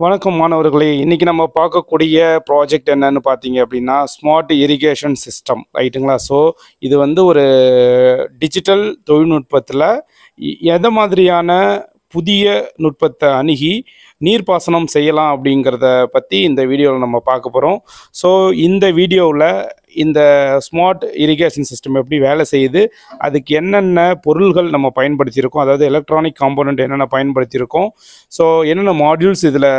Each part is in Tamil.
வணக்கம் மாணவர்களே. இன்னைக்கு நம்ம பார்க்கக்கூடிய ப்ராஜெக்ட் என்னன்னு பார்த்தீங்க அப்படின்னா ஸ்மார்ட் இரிகேஷன் சிஸ்டம் ரைட்டுங்களா. ஸோ இது வந்து ஒரு டிஜிட்டல் தொழில்நுட்பத்தில் எந்த மாதிரியான புதிய நுட்பத்தை அணுகி நீர்ப்பாசனம் செய்யலாம் அப்படிங்கிறத பற்றி இந்த வீடியோவில் நம்ம பார்க்க போகிறோம். ஸோ இந்த வீடியோவில் இந்த ஸ்மார்ட் இரிகேஷன் சிஸ்டம் எப்படி வேலை செய்யுது, அதுக்கு என்னென்ன பொருள்கள் நம்ம பயன்படுத்தியிருக்கோம், அதாவது எலக்ட்ரானிக் காம்போனன்ட் என்னென்ன பயன்படுத்தியிருக்கோம், ஸோ என்னென்ன மாடியூல்ஸ் இதில்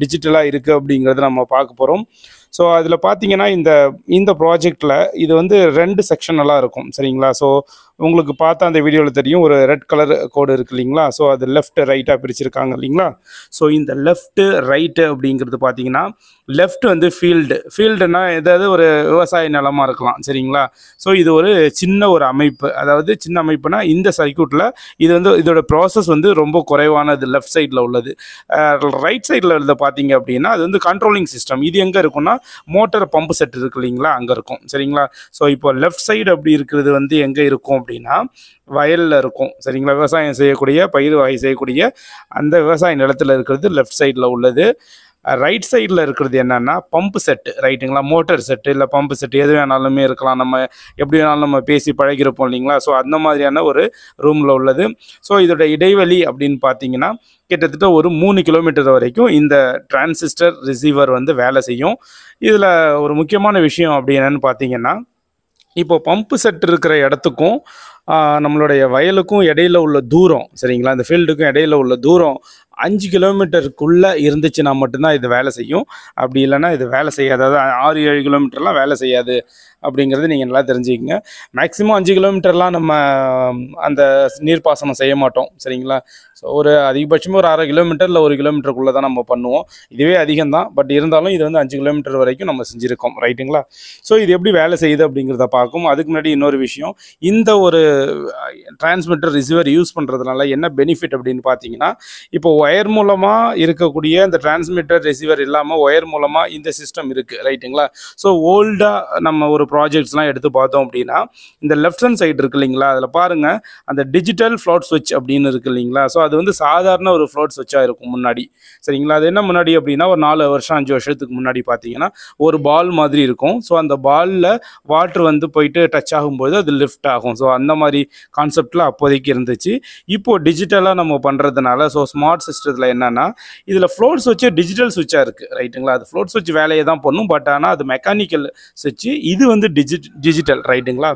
டிஜிட்டலாக இருக்குது அப்படிங்கிறத நம்ம பார்க்க போகிறோம். ஸோ அதில் பார்த்தீங்கன்னா இந்த ப்ராஜெக்டில் இது வந்து 2 செக்ஷனெல்லாம் இருக்கும் சரிங்களா. ஸோ உங்களுக்கு பார்த்தா அந்த வீடியோவில் தெரியும், ஒரு ரெட் கலர் கோடு இருக்குது இல்லைங்களா. ஸோ அது லெஃப்ட் ரைட்டாக பிரிச்சிருக்காங்க இல்லைங்களா. ஸோ இந்த லெஃப்ட்டு ரைட்டு அப்படிங்கிறது பார்த்தீங்கன்னா லெஃப்ட் வந்து ஃபீல்டுனா ஏதாவது ஒரு விவசாய நிலமாக இருக்கலாம் சரிங்களா. ஸோ இது ஒரு சின்ன ஒரு அமைப்பு, அதாவது சின்ன அமைப்புனா இந்த சர்க்யூட்டில் இது வந்து இதோட ப்ராசஸ் வந்து ரொம்ப குறைவானது லெஃப்ட் சைடில் உள்ளது. ரைட் சைடில் உள்ளது பார்த்தீங்க அப்படின்னா அது வந்து கண்ட்ரோலிங் சிஸ்டம். இது எங்கே இருக்குன்னா மோட்டர் பம்பு செட் இருக்கு இல்லைங்களா, அங்கே இருக்கும் சரிங்களா. ஸோ இப்போ லெஃப்ட் சைடு அப்படி இருக்கிறது வந்து எங்கே இருக்கும் அப்படின்னா வயலில் இருக்கும் சரிங்களா. விவசாயம் செய்யக்கூடிய பயிர் வகை செய்யக்கூடிய அந்த விவசாய நிலத்தில் இருக்கிறது லெஃப்ட் சைடில் உள்ளது. ரைட் சைடில் இருக்கிறது என்னென்னா பம்பு செட்டு ரைட்டுங்களா. மோட்டர் செட்டு இல்லை பம்பு செட்டு எது வேணாலுமே இருக்கலாம், நம்ம எப்படி வேணாலும் நம்ம பேசி பழகிருப்போம் இல்லைங்களா. ஸோ அந்த மாதிரியான ஒரு ரூமில் உள்ளது. ஸோ இதோட இடைவெளி அப்படின்னு பார்த்தீங்கன்னா கிட்டத்தட்ட ஒரு 3 கிலோமீட்டர் வரைக்கும் இந்த டிரான்சிஸ்டர் ரிசீவர் வந்து வேலை செய்யும். இதில் ஒரு முக்கியமான விஷயம் அப்படி என்னென்னு பார்த்தீங்கன்னா, இப்போ பம்பு செட் இருக்கிற இடத்துக்கும் நம்மளுடைய வயலுக்கும் இடையில உள்ள தூரம் சரிங்களா, இந்த ஃபீல்டுக்கும் இடையில உள்ள தூரம் 5 கிலோமீட்டருக்குள்ளே இருந்துச்சுன்னா மட்டும்தான் இது வேலை செய்யும். அப்படி இல்லைன்னா இது வேலை செய்யாது, அதாவது 6-7 கிலோமீட்டர்லாம் வேலை செய்யாது அப்படிங்கிறது நீங்கள் நல்லா தெரிஞ்சுக்கங்க. மேக்ஸிமம் 5 கிலோமீட்டர்லாம் நம்ம அந்த நீர்ப்பாசனம் செய்ய மாட்டோம் சரிங்களா. ஸோ ஒரு அதிகபட்சமாக ஒரு 1/2 கிலோமீட்டர் இல்லை 1 கிலோமீட்டருக்குள்ளே தான் நம்ம பண்ணுவோம். இதுவே அதிகம் தான், பட் இருந்தாலும் இது வந்து 5 கிலோமீட்டர் வரைக்கும் நம்ம செஞ்சுருக்கோம் ரைட்டுங்களா. ஸோ இது எப்படி வேலை செய்யுது அப்படிங்கிறத பார்க்கும். அதுக்கு முன்னாடி இன்னொரு விஷயம், இந்த ஒரு டிரான்ஸ்மிட்டர் ரிசீவர் யூஸ் பண்ணுறதுனால என்ன பெனிஃபிட் அப்படின்னு பார்த்தீங்கன்னா, இப்போ ஒயர் மூலமாக இருக்கக்கூடிய இந்த டிரான்ஸ்மிட்டர் ரிசீவர் இல்லாமல் ஒயர் மூலமாக இந்த சிஸ்டம் இருக்குது ரைட்டுங்களா. ஸோ ஓல்டாக நம்ம ஒரு ப்ராஜெக்ட்ஸ்லாம் எடுத்து பார்த்தோம் அப்படின்னா இந்த லெஃப்ட் ஹேண்ட் சைடு இருக்குது இல்லைங்களா, அதில் பாருங்கள் அந்த டிஜிட்டல் ஃப்ளோட் ஸ்விட்ச் அப்படின்னு இருக்குது இல்லைங்களா. ஸோ அது வந்து சாதாரண ஒரு ஃப்ளோட் ஸ்விட்சாக இருக்கும் முன்னாடி சரிங்களா. அது என்ன முன்னாடி அப்படின்னா ஒரு 4 வருஷம் 5 வருஷத்துக்கு முன்னாடி பார்த்தீங்கன்னா ஒரு பால் மாதிரி இருக்கும். ஸோ அந்த பாலில் வாட்ரு வந்து போயிட்டு டச் ஆகும்போது அது லிஃப்ட் ஆகும். ஸோ அந்த மாதிரி கான்செப்டில் அப்போதைக்கு இருந்துச்சு. இப்போது டிஜிட்டலாக நம்ம பண்ணுறதுனால ஸோ ஸ்மார்ட் சிஸ்டத்தில் என்னென்னா இதில் ஃப்ளோட் ஸ்விட்சு டிஜிட்டல் ஸ்விட்சாக இருக்குது ரைட்டுங்களா. அது ஃப்ளோட் ஸ்விட்ச் வேலையை தான் பண்ணும், பட் ஆனால் அது மெக்கானிக்கல் ஸ்விட்சு, இது வந்து டிஜிட்டல் ரைட்டுங்களா.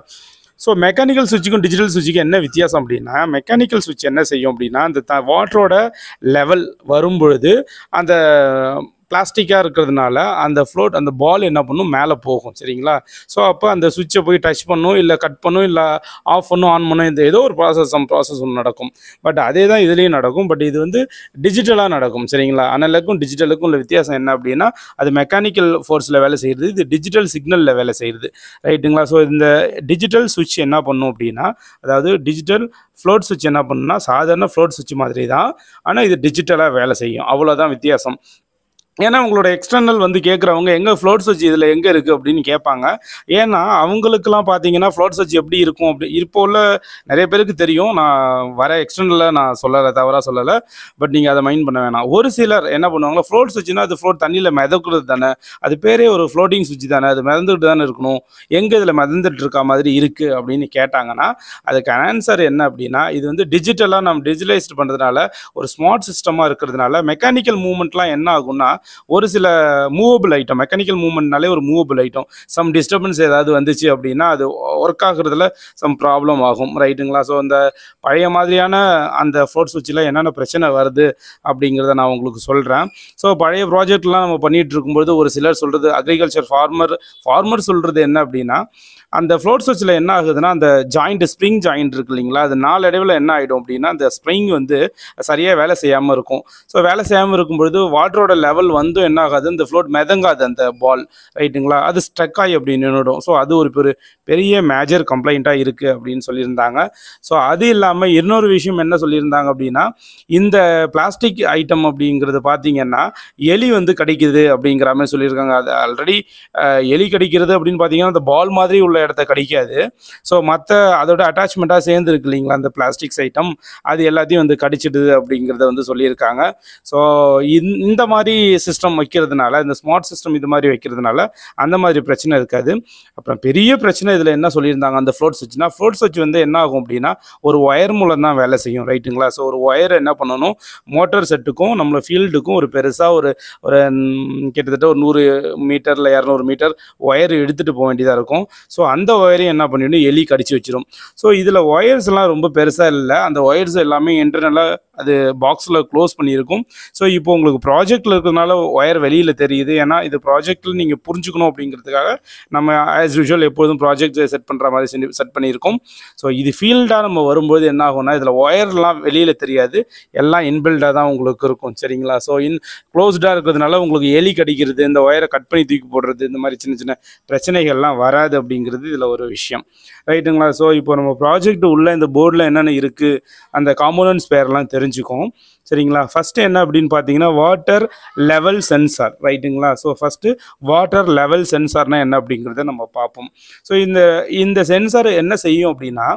ஸோ மெக்கானிக்கல் சுவிட்சுக்கும் டிஜிட்டல் சுவிட்சுக்கும் என்ன வித்தியாசம் அப்படின்னா, மெக்கானிக்கல் சுவிட்ச் என்ன செய்யும் அப்படின்னா அந்த வாட்டரோட லெவல் வரும்பொழுது அந்த பிளாஸ்டிக்காக இருக்கிறதுனால அந்த ஃப்ளோட் அந்த பால் என்ன பண்ணும், மேலே போகும் சரிங்களா. ஸோ அப்போ அந்த சுவிட்சை போய் டச் பண்ணும், இல்லை கட் பண்ணும், இல்லை ஆஃப் பண்ணும், ஆன் பண்ணும், இந்த ஏதோ ஒரு ப்ராசஸ் ஒன்று நடக்கும். பட் அதே தான் இதுலேயும் நடக்கும், பட் இது வந்து டிஜிட்டலாக நடக்கும் சரிங்களா. அனலுக்கும் டிஜிட்டலுக்கும் உள்ள வித்தியாசம் என்ன அப்படின்னா அது மெக்கானிக்கல் ஃபோர்ஸில் வேலை செய்கிறது, இது டிஜிட்டல் சிக்னலில் வேலை செய்கிறது ரைட்டுங்களா. ஸோ இந்த டிஜிட்டல் சுவிட்ச் என்ன பண்ணும் அப்படின்னா, அதாவது டிஜிட்டல் ஃப்ளோட் சுவிட்ச் என்ன பண்ணுன்னா சாதாரண ஃப்ளோட் சுவிட்ச் மாதிரி தான், ஆனால் இது டிஜிட்டலாக வேலை செய்யும், அவ்வளோதான் வித்தியாசம். ஏன்னா உங்களோட எக்ஸ்டர்னல் வந்து கேட்குறவங்க எங்கே ஃப்ளோட் சுவிட்ச் இதில் எங்கே இருக்குது அப்படின்னு கேட்பாங்க. ஏன்னா அவங்களுக்குலாம் பார்த்தீங்கன்னா ஃப்ளோட் சுவிட்ச் எப்படி இருக்கும் அப்படி இப்போ உள்ள நிறைய பேருக்கு தெரியும். நான் வர எக்ஸ்டர்னலில் நான் சொல்லலை, தவறாக சொல்லலை, பட் நீங்கள் அதை மைண்ட் பண்ண வேணாம். ஒரு சிலர் என்ன பண்ணுவாங்களா, ஃப்ளோட் சுவிட்ச்னா அது ஃப்ளோட் தண்ணியில் மிதக்கிறது தானே, அது பேரே ஒரு ஃப்ளோட்டிங் சுவிட்ச் தானே, அது மிதந்துட்டு தானே இருக்கணும், எங்கே இதில் மிதந்துட்டு இருக்க மாதிரி இருக்குது அப்படின்னு கேட்டாங்கன்னா அதுக்கு ஆன்சர் என்ன அப்படின்னா, இது வந்து டிஜிட்டலாக நம்ம டிஜிட்டலைஸ்ட் பண்ணுறதுனால ஒரு ஸ்மார்ட் சிஸ்டமாக இருக்கிறதுனால மெக்கானிக்கல் மூவ்மெண்ட்லாம் என்ன ஆகும்னா ஒரு சில மூவபிள் ஐட்டம், மெக்கானிக்கல் மூவ்மெண்ட்னாலே ஒரு மூவபிள் ஐட்டம், சம் டிஸ்டர்பன்ஸ் ஏதாவது வந்துச்சு அப்படின்னா அது ஒர்க் ஆகுறதுல சம் ப்ராப்ளம் ஆகும் ரைட்டுங்களா. ஸோ அந்த பழைய மாதிரியான அந்த ஃப்ளோட் சுவிட்சில் என்னென்ன பிரச்சனை வருது அப்படிங்கிறத நான் உங்களுக்கு சொல்கிறேன். ஸோ பழைய ப்ராஜெக்ட்லாம் நம்ம பண்ணிகிட்டு இருக்கும்போது ஒரு சிலர் சொல்கிறது, அக்ரிகல்ச்சர் ஃபார்மர் சொல்கிறது என்ன அப்படின்னா, அந்த ஃப்ளோட் சுவிட்சில் என்ன ஆகுதுன்னா அந்த ஜாயிண்ட் ஸ்ப்ரிங் ஜாயிண்ட் இருக்கு இல்லைங்களா, அது நாளடைவில் என்ன ஆகிடும் அப்படின்னா அந்த ஸ்ப்ரிங் வந்து சரியாக வேலை செய்யாமல் இருக்கும். ஸோ வேலை செய்யாமல் இருக்கும்பொழுது வாட்டரோட லெவல் வந்தும் என்ன ஆகாது, இந்த ஃப்ளோட் மிதங்காது அந்த பால், ரைட்டுங்களா? அது ஸ்ட்ரக் ஆகி அப்படி நின்றுடும். ஸோ அது ஒரு பெரிய மேஜர் கம்ப்ளைண்ட்டாக இருக்குது அப்படின்னு சொல்லியிருந்தாங்க. ஸோ அது இல்லாமல் இன்னொரு விஷயம் என்ன சொல்லியிருந்தாங்க அப்படின்னா, இந்த பிளாஸ்டிக் ஐட்டம் அப்படிங்கிறது பார்த்தீங்கன்னா எலி வந்து கடிக்குது அப்படிங்கிற மாதிரி சொல்லியிருக்காங்க. அது ஆல்ரெடி எலி கடிக்கிறது அப்படின்னு பார்த்தீங்கன்னா அந்த பால் மாதிரி உள்ள இடத்த கடிக்காது. ஸோ மற்ற அதோட அட்டாச்மெண்ட்டாக சேர்ந்து இருக்கு இல்லைங்களா அந்த பிளாஸ்டிக்ஸ் ஐட்டம், அது எல்லாத்தையும் வந்து கடிச்சிடுது அப்படிங்கிறத வந்து சொல்லியிருக்காங்க. ஸோ இந்த மாதிரி சிஸ்டம் வைக்கிறதுனால, இந்த ஸ்மார்ட் சிஸ்டம் இது மாதிரி வைக்கிறதுனால அந்த மாதிரி பிரச்சனை இருக்காது. அப்புறம் பெரிய பிரச்சனை இதில் என்ன சொல்லியிருந்தாங்க, அந்த ஃப்ளோட் சுவிட்ச்னா, ஃப்ளோட் சுவிட்ச் வந்து என்ன ஆகும் அப்படின்னா ஒரு ஒயர் மூலம் தான் வேலை செய்யும், ரைட்டுங்களா? ஸோ ஒரு ஒயர் என்ன பண்ணணும், மோட்டார் செட்டுக்கும் நம்மளோட ஃபீல்டுக்கும் ஒரு பெருசாக ஒரு ஒரு கிட்டத்தட்ட ஒரு 100 மீட்டர் இல்லை 200 மீட்டர் ஒயர் எடுத்துகிட்டு போக வேண்டியதாக இருக்கும். ஸோ அந்த ஒயரையும் என்ன பண்ணிவிடும், எலி கடிச்சு வச்சிடும். ஸோ இதில் ஒயர்ஸ்லாம் ரொம்ப பெருசாக இல்லை, அந்த ஒயர்ஸ் எல்லாமே இன்டர்னலாக அது பாக்ஸில் க்ளோஸ் பண்ணியிருக்கும். ஸோ இப்போ உங்களுக்கு ப்ராஜெக்டில் இருக்கிறதுனால ஒயர் வெளியில் தெரியுது. ஏன்னா இது ப்ராஜெக்டில் நீங்கள் புரிஞ்சுக்கணும் அப்படிங்கிறதுக்காக நம்ம ஆஸ் யூஷுவல் எப்போதும் ப்ராஜெக்ட் செட் பண்ணுற மாதிரி செட் பண்ணியிருக்கோம். ஸோ இது ஃபீல்டாக நம்ம வரும்போது என்ன ஆகும்னா, இதில் ஒயர்லாம் வெளியில் தெரியாது, எல்லாம் இன்பில்டாக தான் உங்களுக்கு இருக்கும், சரிங்களா? ஸோ க்ளோஸ்டாக இருக்கிறதுனால உங்களுக்கு எலி கடிக்கிறது, இந்த ஒயரை கட் பண்ணி தூக்கி போடுறது, இந்த மாதிரி சின்ன சின்ன பிரச்சனைகள்லாம் வராது அப்படிங்கிறது இதில் ஒரு விஷயம், ரைட்டுங்களா? ஸோ இப்போ நம்ம ப்ராஜெக்ட் உள்ள இந்த போர்டில் என்னென்ன இருக்குது, அந்த காம்போனன்ட்ஸ் பேர்லாம் தெரிஞ்சுக்கும், சரிங்களா? ஃபஸ்ட்டு என்ன அப்படின்னு பார்த்தீங்கன்னா வாட்டர் லெவல் சென்சார், ரைட்டுங்களா? ஸோ ஃபஸ்ட்டு வாட்டர் லெவல் சென்சார்னால் என்ன அப்படிங்கிறத நம்ம பார்ப்போம். ஸோ இந்த சென்சார் என்ன செய்யும் அப்படின்னா,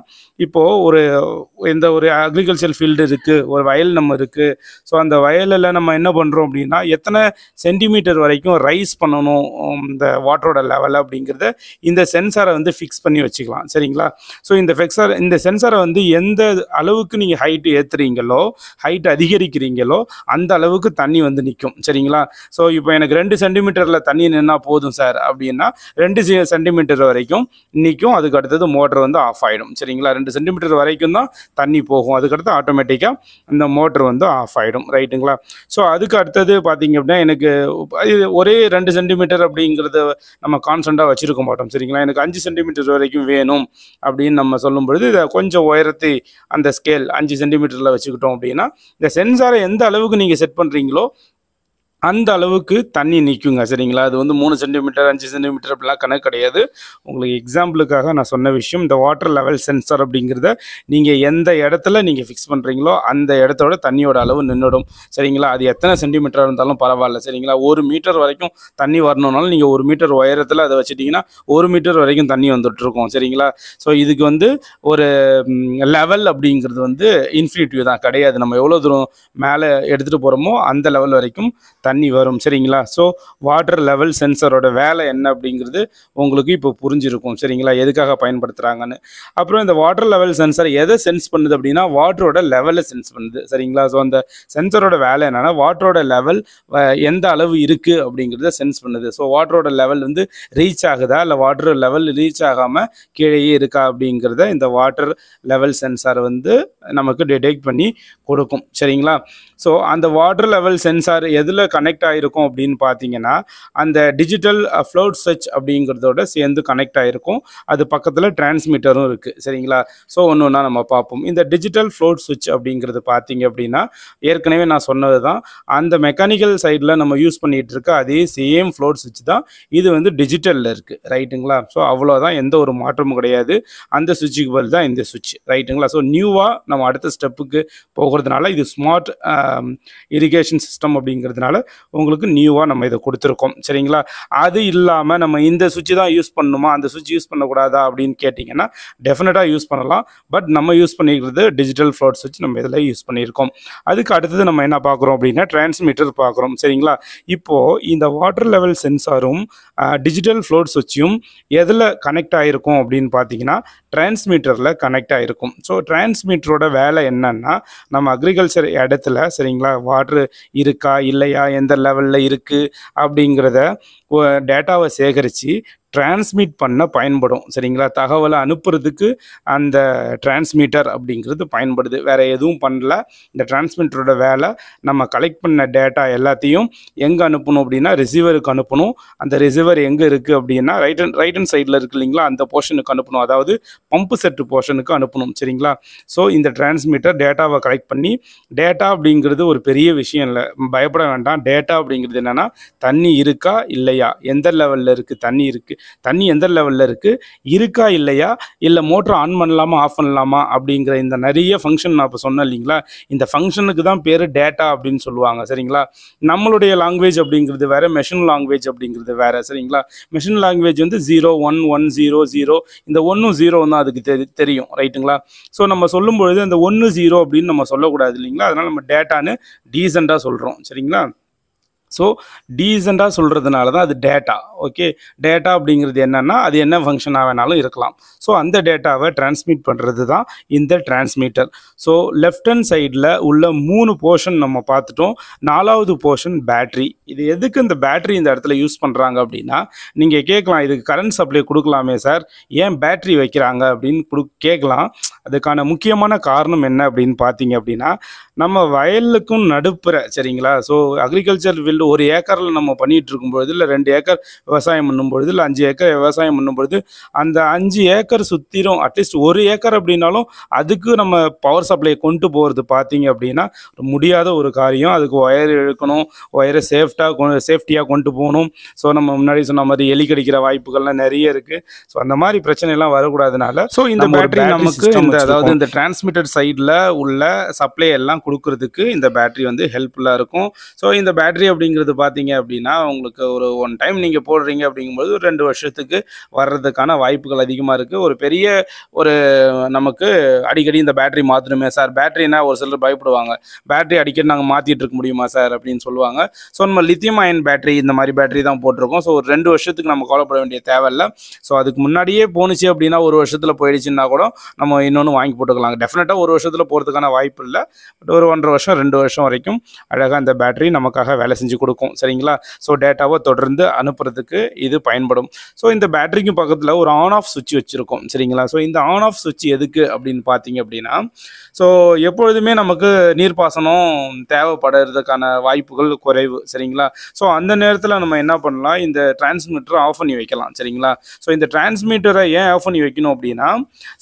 இப்போது ஒரு அக்ரிகல்ச்சர் ஃபீல்டு இருக்குது, ஒரு வயல் நம்ம இருக்குது. ஸோ அந்த வயலில் நம்ம என்ன பண்ணுறோம் அப்படின்னா, எத்தனை சென்டிமீட்டர் வரைக்கும் ரைஸ் பண்ணணும் இந்த வாட்டரோட லெவல் அப்படிங்கிறத இந்த சென்சாரை வந்து ஃபிக்ஸ் பண்ணி வச்சுக்கலாம், சரிங்களா? ஸோ இந்த சென்சாரை வந்து எந்த அளவுக்கு நீங்கள் ஹைட்டு ஏற்றுறீங்களோ, ஹைட் அதிகரிக்கிறீங்களோ அந்த அளவுக்கு தண்ணி வந்து நிற்கும், சரிங்களா? ஸோ இப்போ எனக்கு 2 சென்டிமீட்டரில் தண்ணி நின்னா போதும் சார் அப்படின்னா 2 சென்டிமீட்டர் வரைக்கும் நிற்கும். அதுக்கு அடுத்தது மோட்டர் வந்து ஆஃப் ஆகிடும், சரிங்களா? 2 சென்டிமீட்டர் வரைக்கும் தான் தண்ணி போகும், அதுக்கடுத்து ஆட்டோமேட்டிக்காக இந்த மோட்டர் வந்து ஆஃப் ஆகிடும், ரைட்டுங்களா? ஸோ அதுக்கு அடுத்தது பார்த்தீங்க அப்படின்னா எனக்கு ஒரே 2 சென்டிமீட்டர் அப்படிங்கிறத நம்ம கான்ஸ்டண்ட்டாக வச்சுருக்க மாட்டோம், சரிங்களா? எனக்கு 5 சென்டிமீட்டர் வரைக்கும் வேணும் அப்படின்னு நம்ம சொல்லும் பொழுது இதை கொஞ்சம் உயரத்தை அந்த ஸ்கேல் 5 சென்டிமீட்டரில் வச்சுக்கிட்டோம் அப்படின்னா இந்த சென்சாரை எந்த அளவுக்கு நீங்கள் செட் பண்ணுறீங்களோ அந்த அளவுக்கு தண்ணி நிற்குங்க, சரிங்களா? அது வந்து 3 சென்டிமீட்டர் 5 சென்டிமீட்டர் அப்படிலாம் கணக்கு கிடையாது. உங்களுக்கு எக்ஸாம்பிளுக்காக நான் சொன்ன விஷயம், இந்த வாட்டர் லெவல் சென்சார் அப்படிங்கிறத நீங்கள் எந்த இடத்துல நீங்கள் ஃபிக்ஸ் பண்ணுறீங்களோ அந்த இடத்தோட தண்ணியோட அளவு நின்றுடும், சரிங்களா? அது எத்தனை சென்டிமீட்டராக இருந்தாலும் பரவாயில்ல, சரிங்களா? 1 மீட்டர் வரைக்கும் தண்ணி வரணுன்னாலும் நீங்கள் 1 மீட்டர் உயரத்தில் அதை வச்சுட்டிங்கன்னா 1 மீட்டர் வரைக்கும் தண்ணி வந்துட்டுருக்கும், சரிங்களா? ஸோ இதுக்கு வந்து ஒரு லெவல் அப்படிங்கிறது வந்து இன்ஃபினிட்டிவ் தான், கிடையாது. நம்ம எவ்வளோ தூரம் மேலே எடுத்துகிட்டு போகிறோமோ அந்த லெவல் வரைக்கும் தண்ணி வரும், சரிங்களா? ஸோ வாட்டர் லெவல் சென்சரோட வேலை என்ன அப்படிங்கிறது உங்களுக்கு இப்போ புரிஞ்சிருக்கும், சரிங்களா? எதுக்காக பயன்படுத்துகிறாங்கன்னு. அப்புறம் இந்த வாட்டர் லெவல் சென்சர் எதை சென்ஸ் பண்ணுது அப்படின்னா வாட்டரோட லெவலை சென்ஸ் பண்ணுது, சரிங்களா? ஸோ அந்த சென்சரோட வேலை என்னென்னா வாட்டரோட லெவல் எந்த அளவு இருக்குது அப்படிங்கிறத சென்ஸ் பண்ணுது. ஸோ வாட்டரோட லெவல் வந்து ரீச் ஆகுதா இல்லை வாட்டர் லெவல் ரீச் ஆகாமல் கீழேயே இருக்கா அப்படிங்கிறத இந்த வாட்டர் லெவல் சென்சார் வந்து நமக்கு டிடெக்ட் பண்ணி கொடுக்கும், சரிங்களா? ஸோ அந்த வாட்டர் லெவல் சென்சார் எதில் கனெக்ட் ஆகிருக்கும் அப்படின்னு பார்த்தீங்கன்னா அந்த டிஜிட்டல் ஃப்ளோட் சுவிட்ச் அப்படிங்கிறதோட சேர்ந்து கனெக்ட் ஆகிருக்கும். அது பக்கத்தில் டிரான்ஸ்மிட்டரும் இருக்குது, சரிங்களா? ஸோ ஒன்று ஒன்றா நம்ம பார்ப்போம். இந்த டிஜிட்டல் ஃப்ளோட் சுவிட்ச் அப்படிங்கிறது பார்த்தீங்க அப்படின்னா ஏற்கனவே நான் சொன்னது தான், அந்த மெக்கானிக்கல் சைடில் நம்ம யூஸ் பண்ணிகிட்டு இருக்க அதே சேம் ஃப்ளோட் சுவிட்ச் தான் இது வந்து டிஜிட்டலில் இருக்குது, ரைட்டுங்களா? ஸோ அவ்வளோதான், எந்த ஒரு மாற்றமும் கிடையாது. அந்த சுவிட்சுக்கு பதில் தான் இந்த சுவிட்ச், ரைட்டுங்களா? ஸோ நியூவாக நம்ம அடுத்த ஸ்டெப்புக்கு போகிறதுனால இது ஸ்மார்ட் இரிகேஷன் சிஸ்டம் அப்படிங்கிறதுனால உங்களுக்கு நியூவாக நம்ம இதை கொடுத்துருக்கோம், சரிங்களா? அது இல்லாமல் நம்ம இந்த சுவிட்ச் தான் யூஸ் பண்ணணுமா, அந்த சுவிட்ச் யூஸ் பண்ணக்கூடாதா அப்படின்னு கேட்டிங்கன்னா டெஃபினட்டாக யூஸ் பண்ணலாம். பட் நம்ம யூஸ் பண்ணிக்கிறது டிஜிட்டல் ஃப்ளோட் சுவிட்ச் நம்ம இதில் யூஸ் பண்ணியிருக்கோம். அதுக்கு அடுத்தது நம்ம என்ன பார்க்குறோம் அப்படின்னா டிரான்ஸ்மிட்டர் பார்க்குறோம், சரிங்களா? இப்போது இந்த வாட்டர் லெவல் சென்சாரும் டிஜிட்டல் ஃப்ளோட் சுவிட்சும் எதில் கனெக்ட் ஆகிருக்கும் அப்படின்னு பார்த்தீங்கன்னா டிரான்ஸ்மிட்டரில் கனெக்ட் ஆகிருக்கும். ஸோ டிரான்ஸ்மிட்டரோட வேலை என்னன்னா நம்ம அக்ரிகல்ச்சர் இடத்துல, சரிங்களா, வாட்ரு இருக்கா இல்லையா, எந்த லெவலில் இருக்குது அப்படிங்கிறத டேட்டாவை சேகரித்து டிரான்ஸ்மிட் பண்ண பயன்படும். சரிங்களா? தகவலை அனுப்புறதுக்கு அந்த டிரான்ஸ்மிட்டர் அப்படிங்கிறது பயன்படுது. வேற எதுவும் பண்ணல. இந்த டிரான்ஸ்மிட்டரோட வேலை நம்ம கலெக்ட் பண்ண டேட்டா எல்லாத்தையும் எங்கே அனுப்பணும் அப்படின்னா ரிசீவருக்கு அனுப்பணும். அந்த ரிசீவர் எங்கே இருக்குது அப்படின்னா ரைட் ஹேண்ட் சைடில் இருக்கு இல்லைங்களா, அந்த போர்ஷனுக்கு அனுப்பணும். அதாவது பம்பு செட்டு போர்ஷனுக்கு அனுப்பணும். சரிங்களா? ஸோ இந்த டிரான்ஸ்மிட்டர் டேட்டாவை கலெக்ட் பண்ணி, டேட்டா அப்படிங்கிறது ஒரு பெரிய விஷயம் இல்லை, பயப்பட வேண்டாம். டேட்டா அப்படிங்கிறது என்னென்னா தண்ணி இருக்கா இல்லையா, எந்த லெவலில் இருக்குது தண்ணி எந்த லெவலில் இருக்குது, இருக்கா இல்லையா, இல்லை மோட்டர் ஆன் பண்ணலாமா ஆஃப் பண்ணலாமா அப்படிங்கிற இந்த நிறைய ஃபங்க்ஷன் நான் இப்போ சொன்னேன் இல்லைங்களா, இந்த ஃபங்க்ஷனுக்கு தான் பேர் டேட்டா அப்படின்னு சொல்லுவாங்க. சரிங்களா? நம்மளுடைய லாங்குவேஜ் அப்படிங்கிறது வேறு, மெஷின் லாங்குவேஜ் அப்படிங்கிறது வேறு. சரிங்களா? மெஷின் லாங்குவேஜ் வந்து 0 1 1 0 0, இந்த 1 0 தான் அதுக்கு தெரியும். ரைட்டுங்களா? ஸோ நம்ம சொல்லும் பொழுது அந்த 1 0 அப்படின்னு நம்ம சொல்லக்கூடாது இல்லைங்களா, அதனால் நம்ம டேட்டான்னு டீசெண்டாக சொல்கிறோம். சரிங்களா? ஸோ டீசெண்டாக சொல்கிறதுனால தான் அது டேட்டா. ஓகே, டேட்டா அப்படிங்கிறது என்னென்னா அது என்ன ஃபங்க்ஷனாக வேணாலும் இருக்கலாம். ஸோ அந்த டேட்டாவை டிரான்ஸ்மிட் பண்ணுறது தான் இந்த டிரான்ஸ்மிட்டர். ஸோ லெஃப்ட் ஹேண்ட் சைடில் உள்ள 3 போர்ஷன் நம்ம பார்த்துட்டோம். 4வது போர்ஷன் பேட்ரி. இது எதுக்கு இந்த பேட்ரி இந்த இடத்துல யூஸ் பண்ணுறாங்க அப்படின்னா, நீங்கள் கேட்கலாம் இதுக்கு கரண்ட் சப்ளை கொடுக்கலாமே சார், ஏன் பேட்ரி வைக்கிறாங்க அப்படின்னு கேட்கலாம். அதுக்கான முக்கியமான காரணம் என்ன அப்படின்னு பார்த்தீங்க அப்படின்னா, நம்ம வயலுக்கும் நடுப்புற, சரிங்களா, ஸோ அக்ரிகல்ச்சர் ஃபீல்டு 1 ஏக்கரில் நம்ம பண்ணிகிட்டு இருக்கும்பொழுது, இல்லை 2 ஏக்கர் விவசாயம் பண்ணும்பொழுது, இல்லை 5 ஏக்கர் விவசாயம் பண்ணும்பொழுது, அந்த 5 ஏக்கர் சுற்றிலும் அட்லீஸ்ட் 1 ஏக்கர் அப்படின்னாலும் அதுக்கு நம்ம பவர் சப்ளையை கொண்டு போகிறது பார்த்தீங்க அப்படின்னா முடியாத ஒரு காரியம். அதுக்கு ஒயர் இழுக்கணும், ஒயரை சேஃப்டியாக கொண்டு போகணும். ஸோ நம்ம முன்னாடி சொன்ன மாதிரி எலி கடிக்கிற வாய்ப்புகள்லாம் நிறைய இருக்குது. ஸோ அந்த மாதிரி பிரச்சனைலாம் வரக்கூடாதுனால ஸோ இந்த பேட்டரி நமக்கு அதாவது இந்த டிரான்ஸ்மிட்டர் சைடில் உள்ள சப்ளை எல்லாம் கொடுக்கறதுக்கு இந்த பேட்டரி வந்து ஹெல்ப்ஃபுல்லாக இருக்கும். ஸோ இந்த பேட்டரி அப்படிங்கிறது பார்த்தீங்க அப்படின்னா உங்களுக்கு ஒரு 1 டைம் நீங்கள் போடுறீங்க அப்படிங்கும்போது 2 வருஷத்துக்கு வர்றதுக்கான வாய்ப்புகள் அதிகமாக இருக்குது. ஒரு பெரிய நமக்கு அடிக்கடி இந்த பேட்டரி மாற்றணுமே சார், பேட்டரினா ஒரு சிலர் பயப்படுவாங்க, பேட்டரி அடிக்கடி நாங்கள் மாற்றிட்டு இருக்க முடியுமா சார் அப்படின்னு சொல்லுவாங்க. ஸோ நம்ம லித்தியம் அயன் பேட்டரி இந்த மாதிரி பேட்டரி தான் போட்டிருக்கோம். ஸோ ஒரு 2 வருஷத்துக்கு நம்ம கவலைப்பட வேண்டிய தேவையில்லை. ஸோ அதுக்கு முன்னாடியே போணுச்சு அப்படின்னா 1 வருஷத்தில் போயிடுச்சுன்னா கூட நம்ம இன்னொன்று வாங்கி போட்டுக்கலாம். டெஃபினட்டாக 1 வருஷத்தில் போகிறதுக்கான வாய்ப்பு இல்லை. பட் ஒரு 1.5 வருஷம் 2 வருஷம் வரைக்கும் அழகாக இந்த பேட்டரி நமக்காக வேலை செஞ்சு கொடுக்கும். சரிங்களா? ஸோ டேட்டாவை தொடர்ந்து அனுப்புறதுக்கு இது பயன்படும். ஸோ இந்த பேட்டரிக்கு பக்கத்தில் ஒரு ஆன் ஆஃப் சுவிட்ச் வச்சுருக்கோம். சரிங்களா? ஸோ இந்த ஆன் ஆஃப் சுவிட்ச் எதுக்கு அப்படின்னு பார்த்தீங்க அப்படின்னா, ஸோ எப்பொழுதுமே நமக்கு நீர்ப்பாசனம் தேவைப்படுறதுக்கான வாய்ப்புகள் குறைவு. சரிங்களா? ஸோ அந்த நேரத்தில் நம்ம என்ன பண்ணலாம், இந்த டிரான்ஸ்மிட்டரை ஆஃப் பண்ணி வைக்கலாம். சரிங்களா? ஸோ இந்த டிரான்ஸ்மிட்டரை ஏன் ஆஃப் பண்ணி வைக்கணும் அப்படின்னா,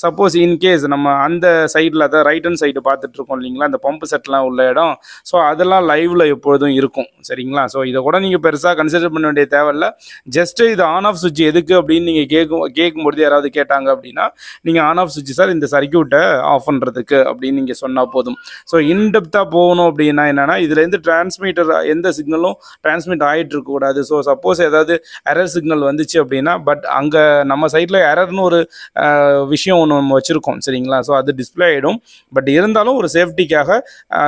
சப்போஸ் இன்கேஸ் நம்ம அந்த சைடில் அதாவது ரைட் ஹேண்ட் சைடு பார்த்துட்டு இருக்கோம் இல்லைங்களா, அந்த பம்பு செட்லாம் உள்ள இடம், ஸோ அதெல்லாம் லைவில் எப்பொழுதும் இருக்கும். சரிங்களா? ஸோ இதை கூட நீங்கள் பெருசாக கன்சிடர் பண்ண வேண்டிய தேவையில்லை. ஜஸ்ட்டு இது ஆன் ஆஃப் சுவிட்ச் எதுக்கு அப்படின்னு நீங்கள் கேட்கும்பொழுது யாராவது கேட்டாங்க அப்படின்னா, நீங்கள் ஆன் ஆஃப் சுவிட்ச் சார் இந்த சர்க்யூட்டை ஆஃப் பண்ணுறதுக்கு அப்படின்னு நீங்கள் சொன்னால் போதும். ஸோ இன்டெப்த்தாக போகணும் அப்படின்னா என்னென்னா, இதுலேருந்து டிரான்ஸ்மிட்டர் எந்த சிக்னலும் டிரான்ஸ்மிட் ஆகிட்டு இருக்கக்கூடாது. ஸோ சப்போஸ் ஏதாவது எரர் சிக்னல் வந்துச்சு அப்படின்னா, பட் அங்கே நம்ம சைடில் எரர்னு ஒரு விஷயம் ஒன்று நம்ம வச்சுருக்கோம். சரிங்களா? ஸோ அது டிஸ்பிளே ஆகிடும். பட் இருந்தாலும் ஒரு சேஃப்டிக்காக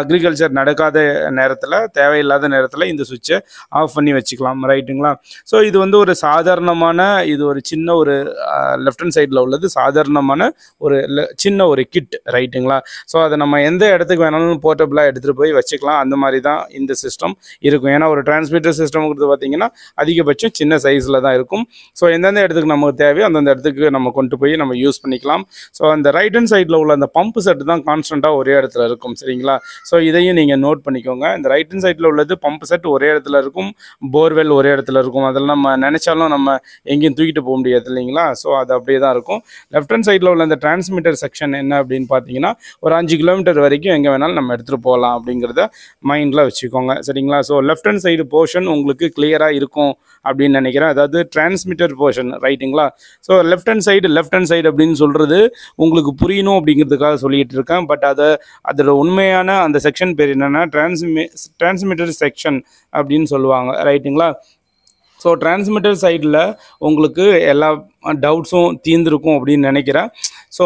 அக்ரிகல்ச்சர் நடக்காத நேரத்தில், தேவையில்லாத நேரத்தில் இந்த சுவிட்சை ஆஃப் பண்ணி வச்சுக்கலாம். ரைட்டுங்களா? ஸோ இது வந்து ஒரு சாதாரணமான, இது ஒரு சின்ன ஒரு லெஃப்ட் ஹேண்ட் சைடில் உள்ளது சாதாரணமான ஒரு சின்ன ஒரு கிட். ரைட்டுங்களா? ஸோ அதை நம்ம எந்த இடத்துக்கு வேணாலும் போர்ட்டபிளாக எடுத்துகிட்டு போய் வச்சுக்கலாம். அந்த மாதிரி தான் இந்த சிஸ்டம் இருக்கும். ஏன்னா ஒரு டிரான்ஸ்மிட்டர் சிஸ்டம்ங்கிறது பார்த்தீங்கன்னா அதிகபட்சம் சின்ன சைஸில் தான் இருக்கும். ஸோ எந்தெந்த இடத்துக்கு நமக்கு தேவையோ அந்தந்த இடத்துக்கு நம்ம கொண்டு போய் நம்ம யூஸ் பண்ணிக்கலாம். ஸோ அந்த ரைட் ஹேண்ட் சைடில் உள்ள அந்த பம்பு செட்டு தான் கான்ஸ்டண்ட்டாக ஒரே இடத்துல இருக்கும். சரிங்களா? ஸோ இதையும் நீங்கள் நோட் பண்ணிக்கோங்க. இந்த ரைட் ஹேண்ட் சைடில் உள்ளது பம்பு செட் ஒரே இடத்துல இருக்கும், போர்வெல் ஒரே இடத்துல இருக்கும். அதெல்லாம் நம்ம நினச்சாலும் நம்ம எங்கேயும் தூக்கிட்டு போக முடியாது இல்லைங்களா? ஸோ அது அப்படியே தான் இருக்கும். லெஃப்ட் ஹேண்ட் சைடில் உள்ள அந்த டிரான்ஸ்மிட்டர் செக்ஷன் என்ன அப்படின்னு பார்த்தீங்கன்னா, ஒரு 5 கிலோமீட்டர் வரைக்கும் எங்கே வேணாலும் நம்ம எடுத்துகிட்டு போகலாம் அப்படிங்கிறத மைண்டில் வச்சுக்கோங்க. சரிங்களா? So left hand side portion உங்களுக்கு கிளியராக இருக்கும் அப்படின்னு நினைக்கிறேன். அதாவது டிரான்ஸ்மிட்டர் போர்ஷன். ரைட்டுங்களா? ஸோ லெஃப்ட் ஹேண்ட் சைடு அப்படின்னு சொல்கிறது உங்களுக்கு புரியணும் அப்படிங்கிறதுக்காக சொல்லிகிட்டு இருக்கேன். பட் அதோட உண்மையான அந்த செக்ஷன் பேர் என்னென்னா டிரான்ஸ்மிட்டர் செக்ஷன் அப்படின்னு சொல்லுவாங்க. ரைட்டுங்களா? ஸோ டிரான்ஸ்மிட்டர் சைடில் உங்களுக்கு எல்லா டவுட்ஸும் தீர்ந்துருக்கும் அப்படின்னு நினைக்கிறேன். ஸோ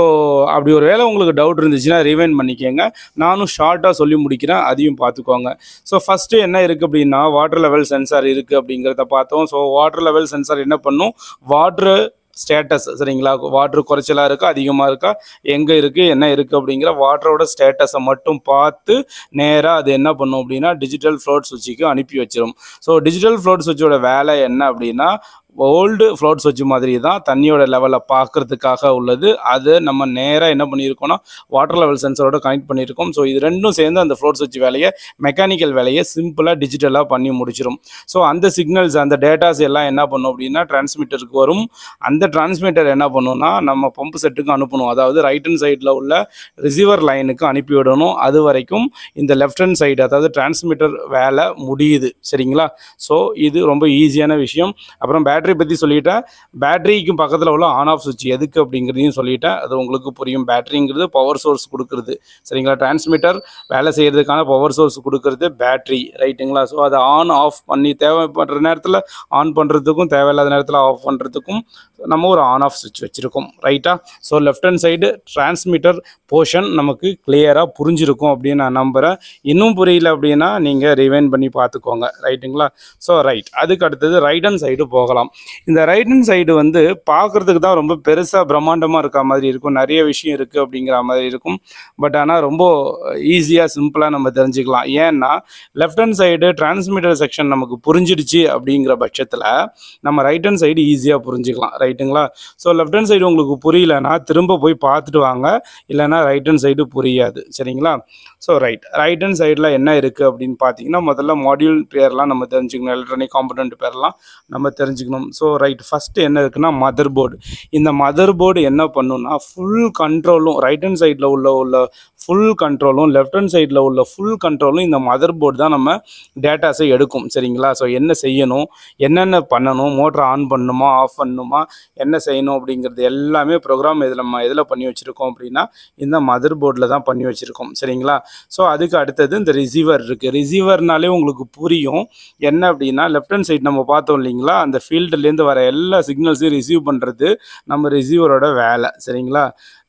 அப்படி ஒரு வேளை உங்களுக்கு டவுட் இருந்துச்சுன்னா ரிவைண்ட் பண்ணிக்கோங்க. நானும் ஷார்ட்டாக சொல்லி முடிக்கிறேன், அதையும் பார்த்துக்கோங்க. ஸோ ஃபஸ்ட்டு என்ன இருக்குது அப்படின்னா, வாட்டர் லெவல் சென்சார் இருக்குது அப்படிங்கிறத பார்த்தோம். ஸோ வாட்டர் லெவல் சென்சார் என்ன பண்ணும், வாட்ரு ஸ்டேட்டஸ், சரிங்களா, வாட்ரு குறைச்சலாக இருக்கா அதிகமாக இருக்கா, எங்கே இருக்குது என்ன இருக்குது அப்படிங்கிற வாட்டரோட ஸ்டேட்டஸை மட்டும் பார்த்து நேராக அது என்ன பண்ணும் அப்படின்னா டிஜிட்டல் ஃப்ளோட் சுவிட்சுக்கு அனுப்பி வச்சிடும். ஸோ டிஜிட்டல் ஃப்ளோட் சுவிட்சோட வேலை என்ன அப்படின்னா, ஓல்டு ஃப்ளோட் சுவிட்ச் மாதிரி தான் தண்ணியோட லெவலை பார்க்கறதுக்காக உள்ளது. அது நம்ம நேராக என்ன பண்ணியிருக்கோம்னா வாட்டர் லெவல் சென்சரோட கனெக்ட் பண்ணியிருக்கோம். ஸோ இது ரெண்டும் சேர்ந்து அந்த ஃப்ளோட் சுவிட்ச் வேலையை மெக்கானிக்கல் வேலையை சிம்பிளாக டிஜிட்டலாக பண்ணி முடிச்சிடும். ஸோ அந்த சிக்னல்ஸ் அந்த டேட்டாஸ் எல்லாம் என்ன பண்ணும் அப்படின்னா டிரான்ஸ்மிட்டருக்கு வரும். அந்த டிரான்ஸ்மிட்டர் என்ன பண்ணுன்னா நம்ம பம்பு செட்டுக்கு அனுப்பணும். அதாவது ரைட் ஹேண்ட் சைடில் உள்ள ரிசீவர் லைனுக்கு அனுப்பிவிடணும். அது வரைக்கும் இந்த லெஃப்ட் ஹேண்ட் சைடு அதாவது டிரான்ஸ்மிட்டர் வேலை முடியுது. சரிங்களா? ஸோ இது ரொம்ப ஈஸியான விஷயம். அப்புறம் பேட்டரி பற்றி சொல்லிட்டேன். பேட்டரிக்கு பக்கத்தில் உள்ள ஆன் ஆஃப் சுவிட்ச் எதுக்கு அப்படிங்கிறதையும் சொல்லிட்டேன். அது உங்களுக்கு புரியும். பேட்டரிங்கிறது பவர் சோர்ஸ் கொடுக்குறது. சரிங்களா? டிரான்ஸ்மிட்டர் வேலை செய்கிறதுக்கான பவர் சோர்ஸ் கொடுக்குறது பேட்டரி. ரைட்டுங்களா? ஸோ அதை ஆன் ஆஃப் பண்ணி தேவைப்படுற நேரத்தில் ஆன் பண்ணுறதுக்கும் தேவையில்லாத நேரத்தில் ஆஃப் பண்ணுறதுக்கும் நம்ம ஒரு ஆன் ஆஃப் சுவிட்ச் வச்சுருக்கோம். ரைட்டா? So left hand side transmitter portion நமக்கு கிளியராக புரிஞ்சிருக்கும் அப்படின்னு நான் நம்புகிறேன். இன்னும் புரியல அப்படின்னா நீங்கள் ரிவைண்ட் பண்ணி பார்த்துக்கோங்க. ரைட்டுங்களா? So right. அதுக்கு அடுத்தது ரைட் ஹேண்ட் சைடு போகலாம். இந்த ரைட் ஹேண்ட் சைடு வந்து பார்க்குறதுக்கு தான் ரொம்ப பெருசாக பிரம்மாண்டமாக இருக்க மாதிரி இருக்கும். நிறைய விஷயம் இருக்குது அப்படிங்கிற மாதிரி இருக்கும். பட் ஆனால் ரொம்ப ஈஸியாக சிம்பிளாக நம்ம தெரிஞ்சுக்கலாம். ஏன்னா left hand side transmitter section நமக்கு புரிஞ்சிடுச்சு அப்படிங்கிற பட்சத்தில் நம்ம ரைட் ஹேண்ட் சைடு ஈஸியாக புரிஞ்சுக்கலாம். ரைட்டுங்களா? ஸோ லெஃப்ட் ஹேண்ட் சைடு உங்களுக்கு புரியலன்னா திரும்ப போய் பார்த்துட்டு வாங்க. இல்லைனா ரைட் ஹேண்ட் சைடு புரியாது. சரிங்களா? ஸோ ரைட் ஹேண்ட் சைடில் என்ன இருக்குது அப்படின்னு பார்த்தீங்கன்னா முதல்ல மாடியூல் பேர்லாம் நம்ம தெரிஞ்சுக்கணும். எலக்ட்ரானிக் காம்பனண்ட் பேர்லாம் நம்ம தெரிஞ்சுக்கணும். ஸோ ரைட் ஃபஸ்ட்டு என்ன இருக்குன்னா மதர் போர்டு. இந்த மதர் போர்டு என்ன பண்ணுன்னா ஃபுல் கண்ட்ரோலும் ரைட் ஹேண்ட் சைடில் உள்ள ஃபுல் கண்ட்ரோலும் லெஃப்ட் ஹேண்ட் சைடில் உள்ள ஃபுல் கண்ட்ரோலும் இந்த மதர் போர்டு தான் நம்ம டேட்டாஸை எடுக்கும். சரிங்களா? ஸோ என்ன செய்யணும், என்னென்ன பண்ணணும், மோட்டரை ஆன் பண்ணணுமா ஆஃப் பண்ணணுமா, என்ன செய்யணும் அப்படிங்கிறது எல்லாமே ப்ரோக்ராம் நம்ம எதில் பண்ணி வச்சுருக்கோம் அப்படின்னா இந்த மதர் போர்டில் தான் பண்ணி வச்சுருக்கோம். சரிங்களா? ஸோ அதுக்கு அடுத்தது இந்த ரிசீவர் இருக்குது. ரிசீவர்னாலே உங்களுக்கு புரியும் என்ன அப்படின்னா லெஃப்ட் ஹேண்ட் சைடு நம்ம பார்த்தோம் இல்லைங்களா, அந்த ஃபீல்டுலேருந்து வர எல்லா சிக்னல்ஸையும் ரிசீவ் பண்ணுறது நம்ம ரிசீவரோட வேலை. சரிங்களா?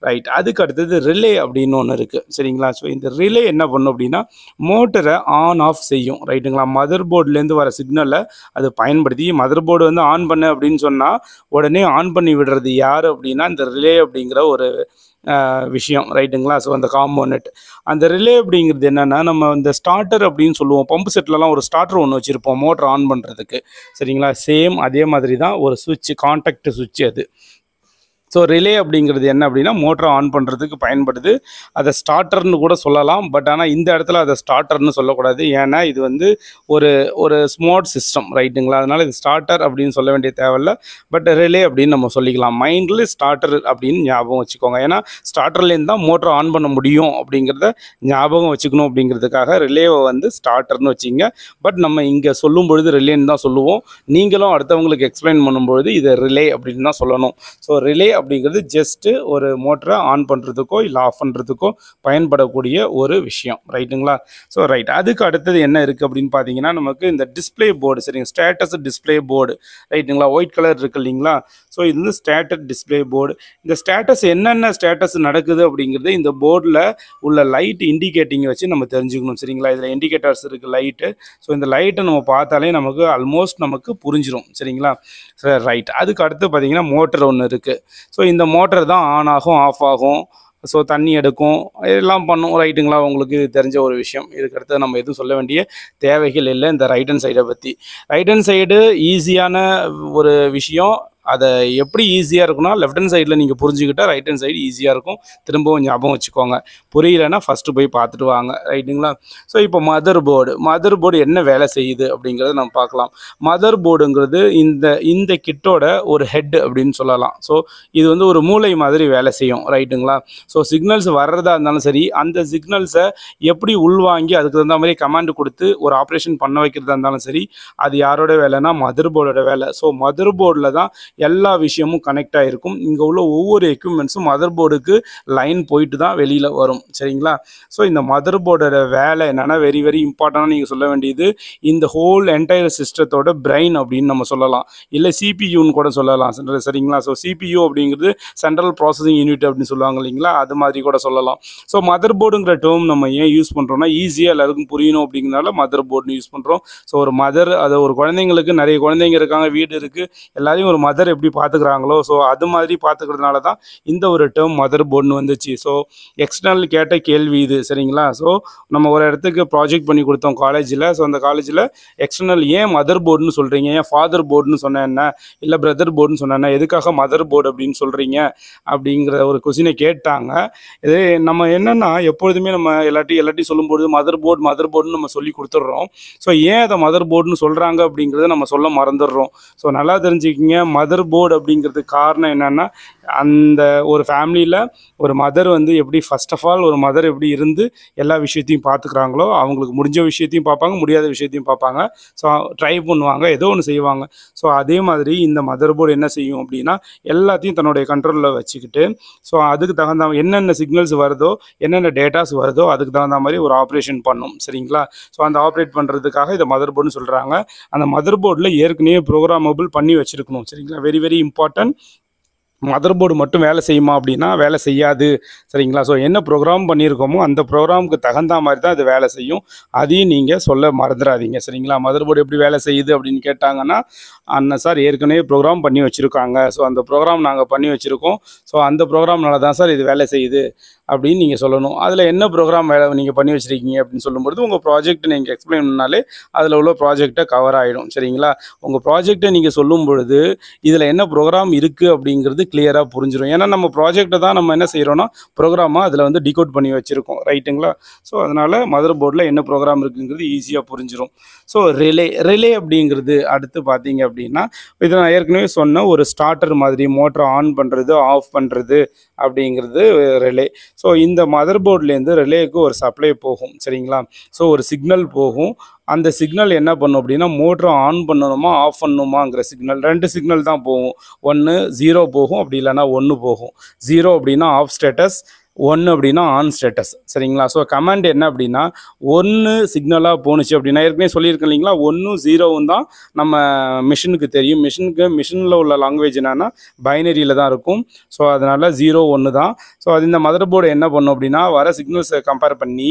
ரைட். அதுக்கு அடுத்தது ரிலே அப்படின்னு ஒன்று இருக்குது. சரிங்களா? ஸோ இந்த ரிலே என்ன பண்ணும் அப்படின்னா மோட்டரை ஆன் ஆஃப் செய்யும். ரைட்டுங்களா? மதர் போர்ட்லேருந்து வர சிக்னலை அது பயன்படுத்தி மதர் போர்டு வந்து ஆன் பண்ணு அப்படின்னு சொன்னால் உடனே ஆன் பண்ணி விடுறது யார் அப்படின்னா இந்த ரிலே அப்படிங்கிற ஒரு விஷயம். ரைட்டுங்களா? ஸோ அந்த காம்போனட் அந்த ரிலே அப்படிங்கிறது என்னென்னா நம்ம இந்த ஸ்டார்டர் அப்படின்னு சொல்லுவோம். பம்பு செட்லலாம் ஒரு ஸ்டார்டர் ஒன்று வச்சுருப்போம் மோட்டர் ஆன் பண்ணுறதுக்கு. சரிங்களா? சேம் அதே மாதிரி தான் ஒரு சுவிட்ச், கான்டாக்ட் சுவிட்ச் அது. ஸோ ரிலே அப்படிங்கிறது என்ன அப்படின்னா மோட்டரை ஆன் பண்ணுறதுக்கு பயன்படுது. அதை ஸ்டார்டர்னு கூட சொல்லலாம். பட் ஆனால் இந்த இடத்துல அதை ஸ்டார்டர்னு சொல்லக்கூடாது. ஏன்னா இது வந்து ஒரு ஸ்மார்ட் சிஸ்டம். ரைட்டுங்களா? அதனால் இது ஸ்டார்டர் அப்படின்னு சொல்ல வேண்டிய தேவையில்லை. பட் ரிலே அப்படின்னு நம்ம சொல்லிக்கலாம். மைண்டில் ஸ்டார்டர் அப்படின்னு ஞாபகம் வச்சுக்கோங்க. ஏன்னா ஸ்டார்டர்லேருந்து தான் மோட்டரை ஆன் பண்ண முடியும் அப்படிங்கிறத ஞாபகம் வச்சுக்கணும் அப்படிங்கிறதுக்காக ரிலேவை வந்து ஸ்டார்டர்னு வச்சிங்க. பட் நம்ம இங்கே சொல்லும் பொழுது ரிலேன்னு தான் சொல்லுவோம். நீங்களும் அடுத்தவங்களுக்கு எக்ஸ்பிளைன் பண்ணும்பொழுது இதை ரிலே அப்படின்னு தான் சொல்லணும். ஸோ ரிலே அப்படிங்கிறது ஜஸ்ட்டு ஒரு மோட்டரை ஆன் பண்ணுறதுக்கோ இல்லை ஆஃப் பண்ணுறதுக்கோ பயன்படக்கூடிய ஒரு விஷயம். ரைட்டுங்களா? So right. அதுக்கு அடுத்தது என்ன இருக்குது அப்படின்னு பார்த்தீங்கன்னா நமக்கு இந்த டிஸ்பிளே போர்டு. சரிங்க? Status display board. ரைட்டுங்களா? ஒயிட் கலர் இருக்குது இல்லைங்களா? ஸோ இது வந்து ஸ்டேட்டஸ் டிஸ்பிளே போர்டு. இந்த ஸ்டேட்டஸ் என்னென்ன ஸ்டேட்டஸ் நடக்குது அப்படிங்கிறது இந்த போர்டில் உள்ள லைட் இண்டிகேட்டிங் வச்சு நம்ம தெரிஞ்சுக்கணும். சரிங்களா? இதில் இண்டிகேட்டர்ஸ் இருக்குது லைட்டு. ஸோ இந்த லைட்டை நம்ம பார்த்தாலே நமக்கு ஆல்மோஸ்ட் நமக்கு புரிஞ்சிடும். சரிங்களா? சரி ரைட். அதுக்கு அடுத்து பார்த்தீங்கன்னா மோட்டர் ஒன்று இருக்குது. ஸோ இந்த மோட்டர் தான் ஆன் ஆகும் ஆஃப் ஆகும். ஸோ தண்ணி எடுக்கும் எல்லாம் பண்ணும். ரைட்டுங்களா? உங்களுக்கு தெரிஞ்ச ஒரு விஷயம். இதுக்கடுத்து நம்ம எதுவும் சொல்ல வேண்டிய தேவைகள் இல்லை இந்த ரைட் ஹேண்ட் சைடை பற்றி. ரைட் ஹேண்ட் சைடு ஈஸியான ஒரு விஷயம். அதை எப்படி ஈஸியாக இருக்குன்னா லெஃப்ட் ஹேண்ட் சைடில் நீங்கள் புரிஞ்சுக்கிட்டால் ரைட் ஹேண்ட் சைடு ஈஸியாக இருக்கும். திரும்பவும் ஞாபகம் வச்சுக்கோங்க. புரியலைன்னா ஃபஸ்ட்டு போய் பார்த்துட்டு வாங்க. ரைட்டுங்களா? ஸோ இப்போ மதர் போர்டு என்ன வேலை செய்யுது அப்படிங்கிறத நம்ம பார்க்கலாம். மதர் போர்டுங்கிறது இந்த கிட்டோட ஒரு ஹெட் அப்படின்னு சொல்லலாம். ஸோ இது வந்து ஒரு மூளை மாதிரி வேலை செய்யும். ரைட்டுங்களா? ஸோ சிக்னல்ஸ் வர்றதா இருந்தாலும் சரி அந்த சிக்னல்ஸை எப்படி உள்வாங்கி அதுக்கு தகுந்த மாதிரி கமாண்ட் கொடுத்து ஒரு ஆப்ரேஷன் பண்ண வைக்கிறதா இருந்தாலும் சரி அது யாரோட வேலைன்னா மதர் போர்டோட வேலை. ஸோ மதர் போர்டில் தான் எல்லா விஷயமும் கனெக்ட் ஆகிருக்கும். இங்கே உள்ள ஒவ்வொரு எக்யூப்மெண்ட்ஸும் மதர் போர்டுக்கு லைன் போயிட்டு தான் வெளியில் வரும். சரிங்களா? ஸோ இந்த மதர் போர்டோட வேலை என்னென்னா வெரி வெரி இம்பார்ட்டண்டாக நீங்கள் சொல்ல வேண்டியது இந்த ஹோல் என்டையர் சிஸ்டத்தோட பிரெயின் அப்படின்னு நம்ம சொல்லலாம். இல்லை சிபியூன்னு கூட சொல்லலாம். சரிங்களா? ஸோ சிபியூ அப்படிங்கிறது சென்ட்ரல் ப்ராசஸிங் யூனிட் அப்படின்னு சொல்லுவாங்க இல்லைங்களா, அது மாதிரி கூட சொல்லலாம். ஸோ மதர் போர்டுங்கிற டேர்ம் நம்ம ஏன் யூஸ் பண்ணுறோம்னா ஈஸியாக எல்லாருக்கும் புரியணும் அப்படிங்கிறனால மதர் போர்டுன்னு யூஸ் பண்ணுறோம். ஸோ ஒரு மதர், அது ஒரு குழந்தைங்களுக்கு நிறைய குழந்தைங்க இருக்காங்க, வீடு இருக்குது, எல்லாரையும் ஒரு மதர் மதர் எப்படி பார்த்துக்கிறாங்களோ ஸோ அது மாதிரி பார்த்துக்கிறதுனால தான் இந்த ஒரு டேர்ம் மதர் போர்டுன்னு வந்துச்சு. ஸோ எக்ஸ்டர்னல் கேட்ட கேள்வி இது சரிங்களா. ஸோ நம்ம ஒரு இடத்துக்கு ப்ராஜெக்ட் பண்ணி கொடுத்தோம் காலேஜில். ஸோ அந்த காலேஜில் எக்ஸ்டர்னல் ஏன் மதர் போர்டுன்னு சொல்கிறீங்க, ஏன் ஃபாதர் போர்டுன்னு சொன்ன என்ன, இல்லை பிரதர் போர்டுன்னு சொன்ன என்ன, எதுக்காக மதர் போர்டு அப்படின்னு சொல்கிறீங்க அப்படிங்கிற ஒரு கொஸ்டினை கேட்டாங்க. இது நம்ம என்னென்னா எப்பொழுதுமே நம்ம எல்லாத்தையும் சொல்லும்போது மதர் போர்டுன்னு நம்ம சொல்லி கொடுத்துட்றோம். ஸோ ஏன் அதை மதர் போர்டுன்னு சொல்கிறாங்க அப்படிங்கிறத நம்ம சொல்ல மறந்துடுறோம். ஸோ நல்லா தெரிஞ்சுக்கிங்க, மதர் போர்டு அப்படிங்கிறதுக்கு காரணம் என்னென்னா அந்த ஒரு ஃபேமிலியில் ஒரு மதர் வந்து எப்படி ஃபர்ஸ்ட் ஆஃப் ஆல் ஒரு மதர் எப்படி இருந்து எல்லா விஷயத்தையும் பார்த்துக்கிறாங்களோ அவங்களுக்கு முடிஞ்ச விஷயத்தையும் பார்ப்பாங்க, முடியாத விஷயத்தையும் பார்ப்பாங்க. ஸோ ட்ரை பண்ணுவாங்க, ஏதோ ஒன்று செய்வாங்க. ஸோ அதே மாதிரி இந்த மதர் போர்டு என்ன செய்யும் அப்படின்னா எல்லாத்தையும் தன்னுடைய கண்ட்ரோலில் வச்சுக்கிட்டு ஸோ அதுக்கு தகுந்த என்னென்ன சிக்னல்ஸ் வருதோ என்னென்ன டேட்டாஸ் வருதோ அதுக்கு தகுந்த மாதிரி ஒரு ஆப்ரேஷன் பண்ணும் சரிங்களா. ஸோ அந்த ஆப்ரேட் பண்ணுறதுக்காக இதை மதர் போர்டுன்னு சொல்கிறாங்க. அந்த மதர் போர்டில் ஏற்கனவே ப்ரோக்ராமபிள் பண்ணி வச்சுருக்கணும் சரிங்களா. Very very important. Mother board மட்டும் வேலை செய்யுமா அப்படின்னா வேலை செய்யாது சரிங்களா. ஸோ என்ன ப்ரோக்ராம் பண்ணியிருக்கோமோ அந்த ப்ரோக்ராமுக்கு தகுந்த மாதிரி தான் அது வேலை செய்யும். அதையும் நீங்கள் சொல்ல மறந்துடாதீங்க சரிங்களா. மதர் போர்டு எப்படி வேலை செய்யுது அப்படின்னு கேட்டாங்கன்னா அண்ணன் சார் ஏற்கனவே ப்ரோக்ராம் பண்ணி வச்சுருக்காங்க. ஸோ அந்த ப்ரோக்ராம் நாங்கள் பண்ணி வச்சுருக்கோம். ஸோ அந்த ப்ரோக்ராம்னால தான் சார் இது வேலை செய்யுது அப்படின்னு நீங்கள் சொல்லணும். அதில் என்ன ப்ரோக்ராம் வேலை நீங்கள் பண்ணி வச்சுருக்கீங்க அப்படின்னு சொல்லும்போது உங்கள் ப்ராஜெக்ட் நீங்கள் எக்ஸ்பிளைன் பண்ணாலே அதில் உள்ள ப்ராஜெக்டை கவர் ஆகிடும் சரிங்களா. உங்கள் ப்ராஜெக்டை நீங்கள் சொல்லும் பொழுது இதில் என்ன ப்ரோக்ராம் இருக்குது அப்படிங்கிறது கிளியராக புரிஞ்சிடும். ஏன்னா நம்ம ப்ராஜெக்டை தான் நம்ம என்ன செய்கிறோன்னா ப்ரோக்ராமாக அதில் வந்து டிகோட் பண்ணி வச்சுருக்கோம் ரைட்டுங்களா. ஸோ அதனால் மதர் போர்டில் என்ன ப்ரோக்ராம் இருக்குங்கிறது ஈஸியாக புரிஞ்சிடும். ஸோ ரிலே அப்படிங்கிறது அடுத்து பார்த்தீங்க அப்படின்னா இதை நான் ஏற்கனவே சொன்ன ஒரு ஸ்டார்டர் மாதிரி மோட்டரை ஆன் பண்ணுறது ஆஃப் பண்ணுறது அப்படிங்கிறது ரிலே. ஸோ இந்த மதர் போர்ட்லேருந்து ரிலேக்கு ஒரு சப்ளை போகும் சரிங்களா. ஸோ ஒரு சிக்னல் போகும். அந்த சிக்னல் என்ன பண்ணும் அப்படின்னா மோட்டரை ஆன் பண்ணணுமா ஆஃப் பண்ணணுமாங்கிற சிக்னல், 2 சிக்னல் தான் போகும். ஒன்று 0 போகும், அப்படி இல்லைன்னா 1 போகும். 0 அப்படின்னா ஆஃப் ஸ்டேட்டஸ், 1 அப்படின்னா ஆன் ஸ்டேட்டஸ் சரிங்களா. ஸோ கமாண்ட் என்ன அப்படின்னா 1 சிக்னலாக போணுச்சு அப்படின்னா ஏற்கனவே சொல்லியிருக்கேன் இல்லைங்களா, 1 0 தான் நம்ம மிஷினுக்கு தெரியும். மிஷினில் உள்ள லாங்குவேஜ் என்னன்னா பைனரியில் தான் இருக்கும். ஸோ அதனால் 0 1 தான். ஸோ அது இந்த மதர் போர்டு என்ன பண்ணும் அப்படின்னா வர சிக்னல்ஸை கம்பேர் பண்ணி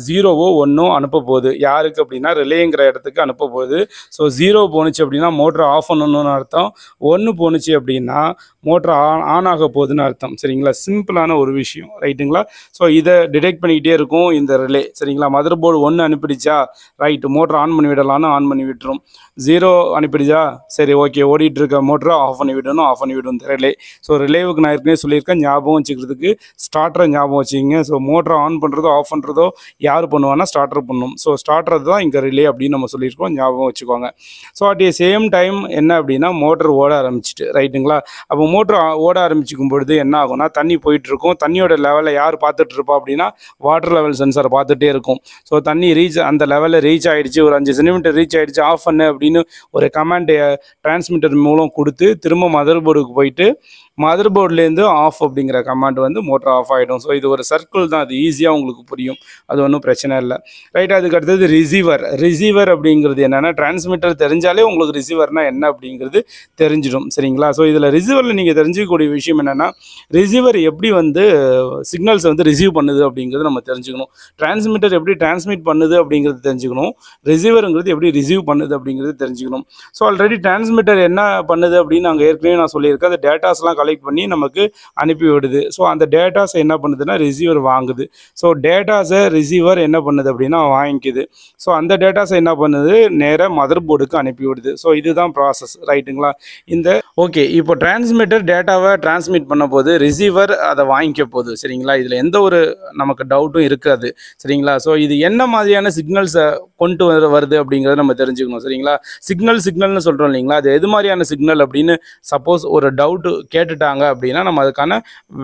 0வோ 1ஓ அனுப்ப போகுது. யாருக்கு அப்படின்னா ரிலேங்கிற இடத்துக்கு அனுப்ப போகுது. ஸோ 0 போணுச்சு அப்படின்னா மோட்டரை ஆஃப் பண்ணணும்னு அர்த்தம், 1 போணுச்சு அப்படின்னா மோட்டர் ஆன் ஆக போகுதுன்னு அர்த்தம் சரிங்களா. சிம்பிளான ஒரு விஷயம் ரைட்டுங்களா. ஸோ இதை டிடெக்ட் பண்ணிக்கிட்டே இருக்கும் இந்த ரிலே சரிங்களா. மதர் போர்டு 1 அனுப்பிடுச்சா ரைட்டு மோட்டர் ஆன் பண்ணி விடலான்னு ஆன் பண்ணி விட்டுரும். 0 அனுப்பிடுச்சா சரி ஓகே ஓடிட்டு இருக்க மோட்டரை ஆஃப் பண்ணி விடணும், ஆஃப் பண்ணி விடும் இந்த ரிலே. ஸோ ரிலேவுக்கு நான் ஏற்கனவே சொல்லியிருக்கேன், ஞாபகம் வச்சுக்கிறதுக்கு ஸ்டார்டரை ஞாபகம் வச்சுக்கிங்க. ஸோ மோட்டரை ஆன் பண்ணுறதோ ஆஃப் பண்ணுறதோ யார் பண்ணுவான்னா ஸ்டார்டர் பண்ணும். ஸோ ஸ்டார்டர் தான் இங்கே ரிலே அப்படின்னு நம்ம சொல்லியிருக்கோம், ஞாபகம் வச்சுக்கோங்க. So at the same time என்ன அப்படின்னா மோட்டர் ஓட ஆரம்பிச்சிட்டு ரைட்டுங்களா. அப்போ மோட்டர் ஓட ஆரம்பிச்சிக்கும் பொழுது என்ன ஆகும்னா தண்ணி போயிட்டுருக்கும். தண்ணியோட லெவலை யார் பார்த்துட்டு இருப்பா அப்படின்னா வாட்டர் லெவல் சென்சார் பார்த்துட்டே இருக்கும். ஸோ தண்ணி அந்த லெவலில் ரீச் ஆகிடுச்சு, ஒரு 5 சென்டிமீட்டர் ரீச் ஆகிடுச்சு, ஆஃப் பண்ணு அப்படின்னு ஒரு கமாண்ட் டிரான்ஸ்மிட்டர் மூலம் கொடுத்து திரும்ப மதர் போர்டுக்கு போயிட்டு மதர் போர்ட்லேருந்து ஆஃப் அப்படிங்கிற கமாண்ட் வந்து மோட்டர் ஆஃப் ஆகிடும். ஸோ இது ஒரு சர்க்கிள் தான், அது ஈஸியாக உங்களுக்கு புரியும், அது ஒன்றும் பிரச்சனை இல்லை ரைட். அதுக்கு அடுத்தது ரிசீவர் அப்படிங்கிறது என்னென்னா டிரான்ஸ்மிட்டர் தெரிஞ்சாலே உங்களுக்கு ரிசீவர்னால் என்ன அப்படிங்கிறது தெரிஞ்சிடும் சரிங்களா. ஸோ இதில் ரிசீவரில் நீங்கள் தெரிஞ்சிக்கக்கூடிய விஷயம் என்னென்னா ரிசீவர் எப்படி வந்து சிக்னல்ஸ் வந்து ரிசீவ் பண்ணுது அப்படிங்கிறது நம்ம தெரிஞ்சுக்கணும். டிரான்ஸ்மிட்டர் எப்படி டிரான்ஸ்மிட் பண்ணுது அப்படிங்கிறது தெரிஞ்சுக்கணும், ரிசீவருங்கிறது எப்படி ரிசீவ் பண்ணுது அப்படிங்கிறது தெரிஞ்சுக்கணும். ஸோ ஆல்ரெடி டிரான்ஸ்மிட்டர் என்ன பண்ணுது அப்படின்னு அங்கே ஏற்கனவே நான் சொல்லியிருக்கேன், அந்த டேட்டாஸ்லாம் கலெக்ட் பண்ணி நமக்கு அனுப்பி விடுது. ஸோ அந்த டேட்டாஸை என்ன பண்ணுதுன்னா ரிசீவர் வாங்குது. ஸோ டேட்டாஸை ரிசீவர் என்ன பண்ணுது அப்படின்னா வாங்கிக்குது. ஸோ அந்த டேட்டாஸை என்ன பண்ணுது நேராக மதர் போர்டுக்கு அனுப்பி விடுது. ஸோ இதுதான் ப்ராசஸ் ரைட்டுங்களா. இந்த ஓகே இப்போ டிரான்ஸ்மிட்டர் டேட்டாவை டிரான்ஸ்மிட் பண்ண போது ரிசீவர் அதை வாங்கிக்க போகுது சரிங்களா. இதில் எந்த ஒரு நமக்கு டவுட்டும் இருக்காது சரிங்களா. ஸோ இது என்ன மாதிரியான சிக்னல்ஸை கொண்டு வருது அப்படிங்கிறத நம்ம தெரிஞ்சுக்கணும் சரிங்களா. சிக்னல்னு சொல்கிறோம் இல்லைங்களா, அது எது மாதிரியான சிக்னல் அப்படின்னு சப்போஸ் ஒரு டவுட்டு கேட்டுட்டாங்க அப்படின்னா நம்ம அதுக்கான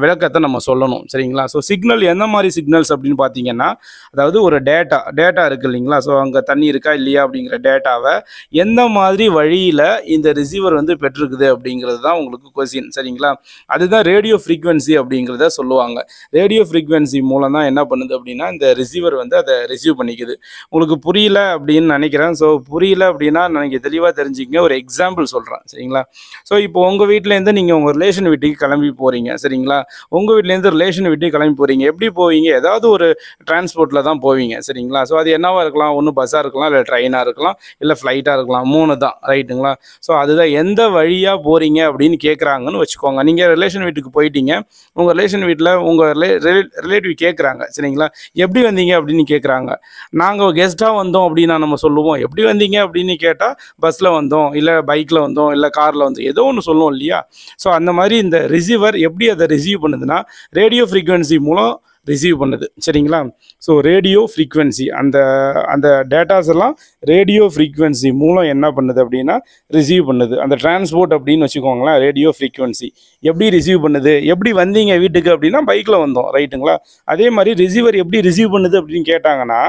விளக்கத்தை நம்ம சொல்லணும் சரிங்களா. ஸோ சிக்னல் எந்த மாதிரி சிக்னல்ஸ் அப்படின்னு பார்த்தீங்கன்னா அதாவது ஒரு டேட்டா இருக்குது இல்லைங்களா. ஸோ அங்கே தண்ணி இருக்கா இல்லையா அப்படிங்கிற டேட்டாவை எந்த மாதிரி வழியில் இந்த ரிசீவர் வந்து பெற்றிருக்குது அப்படிங்கிறது தான் உங்களுக்கு கொஸ்டின் சரிங்களா. அதுதான் ரேடியோ ஃப்ரீக்வன்சி அப்படிங்கிறத சொல்லுவாங்க. ரேடியோ ஃப்ரீக்வன்சி மூலம் தான் என்ன பண்ணுது அப்படின்னா இந்த ரிசீவர் வந்து அதை ரிசீவ் பண்ணிக்குது. உங்களுக்கு புரியல அப்படின்னு நினைக்கிறேன். ஸோ புரியல அப்படின்னா நீங்கள் தெளிவாக தெரிஞ்சுக்கங்க. ஒரு எக்ஸாம்பிள் சொல்கிறேன் சரிங்களா. ஸோ இப்போ உங்கள் வீட்டிலேருந்து நீங்கள் உங்கள் ரிலேஷன் வீட்டுக்கு கிளம்பி போகிறீங்க சரிங்களா. உங்கள் வீட்டிலேருந்து ரிலேஷன் வீட்டுக்கு கிளம்பி போகிறீங்க. எப்படி போவீங்க? ஏதாவது ஒரு டிரான்ஸ்போர்ட்டில் தான் போவீங்க சரிங்களா. ஸோ அது என்னவா இருக்கலாம்? ஒன்று பஸ்ஸாக இருக்கலாம், இல்லை ட்ரெயினாக இருக்கலாம், இல்லை ஃப்ளைட்டாக இருக்கலாம். 3 தான் ரைட்டுங்களா. ஸோ அதுதான் எந்த வழியாக போகிறீங்க அப்படின்னு கேட்குறாங்கன்னு வச்சுக்கோங்க. நீங்கள் ரிலேஷன் வீட்டுக்கு போயிட்டீங்க. உங்கள் ரிலேஷன் வீட்டில் உங்கள் ரிலேட்டிவ் கேட்குறாங்க சரிங்களா. எப்படி வந்தீங்க அப்படின்னு கேட்குறாங்க. நாங்கள் கெஸ்ட்டாக வந்தோம் அப்படின்னா நம்ம சொல்லுவோம். எப்படி வந்தீங்க அப்படின்னு கேட்டால் பஸ்ஸில் வந்தோம், இல்லை பைக்கில் வந்தோம், இல்லை காரில் வந்தோம், ஏதோ ஒன்று சொல்லுவோம் இல்லையா. ஸோ அந்த மாதிரி இந்த ரிசீவர் எப்படி அதை ரிசீவ் பண்ணுதுன்னா ரேடியோ ஃப்ரீக்வன்சி மூலம் ரிசீவ் பண்ணுது சரிங்களா. ஸோ ரேடியோ ஃப்ரீக்வன்சி அந்த அந்த டேட்டாஸ் எல்லாம் ரேடியோ ஃப்ரீக்வன்சி மூலம் என்ன பண்ணுது அப்படின்னா ரிசீவ் பண்ணுது. அந்த டிரான்ஸ்போர்ட் அப்படின்னு வச்சுக்கோங்களேன். ரேடியோ ஃப்ரீக்வன்சி எப்படி ரிசீவ் பண்ணுது? எப்படி வந்தீங்க வீட்டுக்கு அப்படின்னா பைக்கில் வந்தோம் ரைட்டுங்களா. அதே மாதிரி ரிசீவர் எப்படி ரிசீவ் பண்ணுது அப்படின்னு கேட்டாங்கன்னா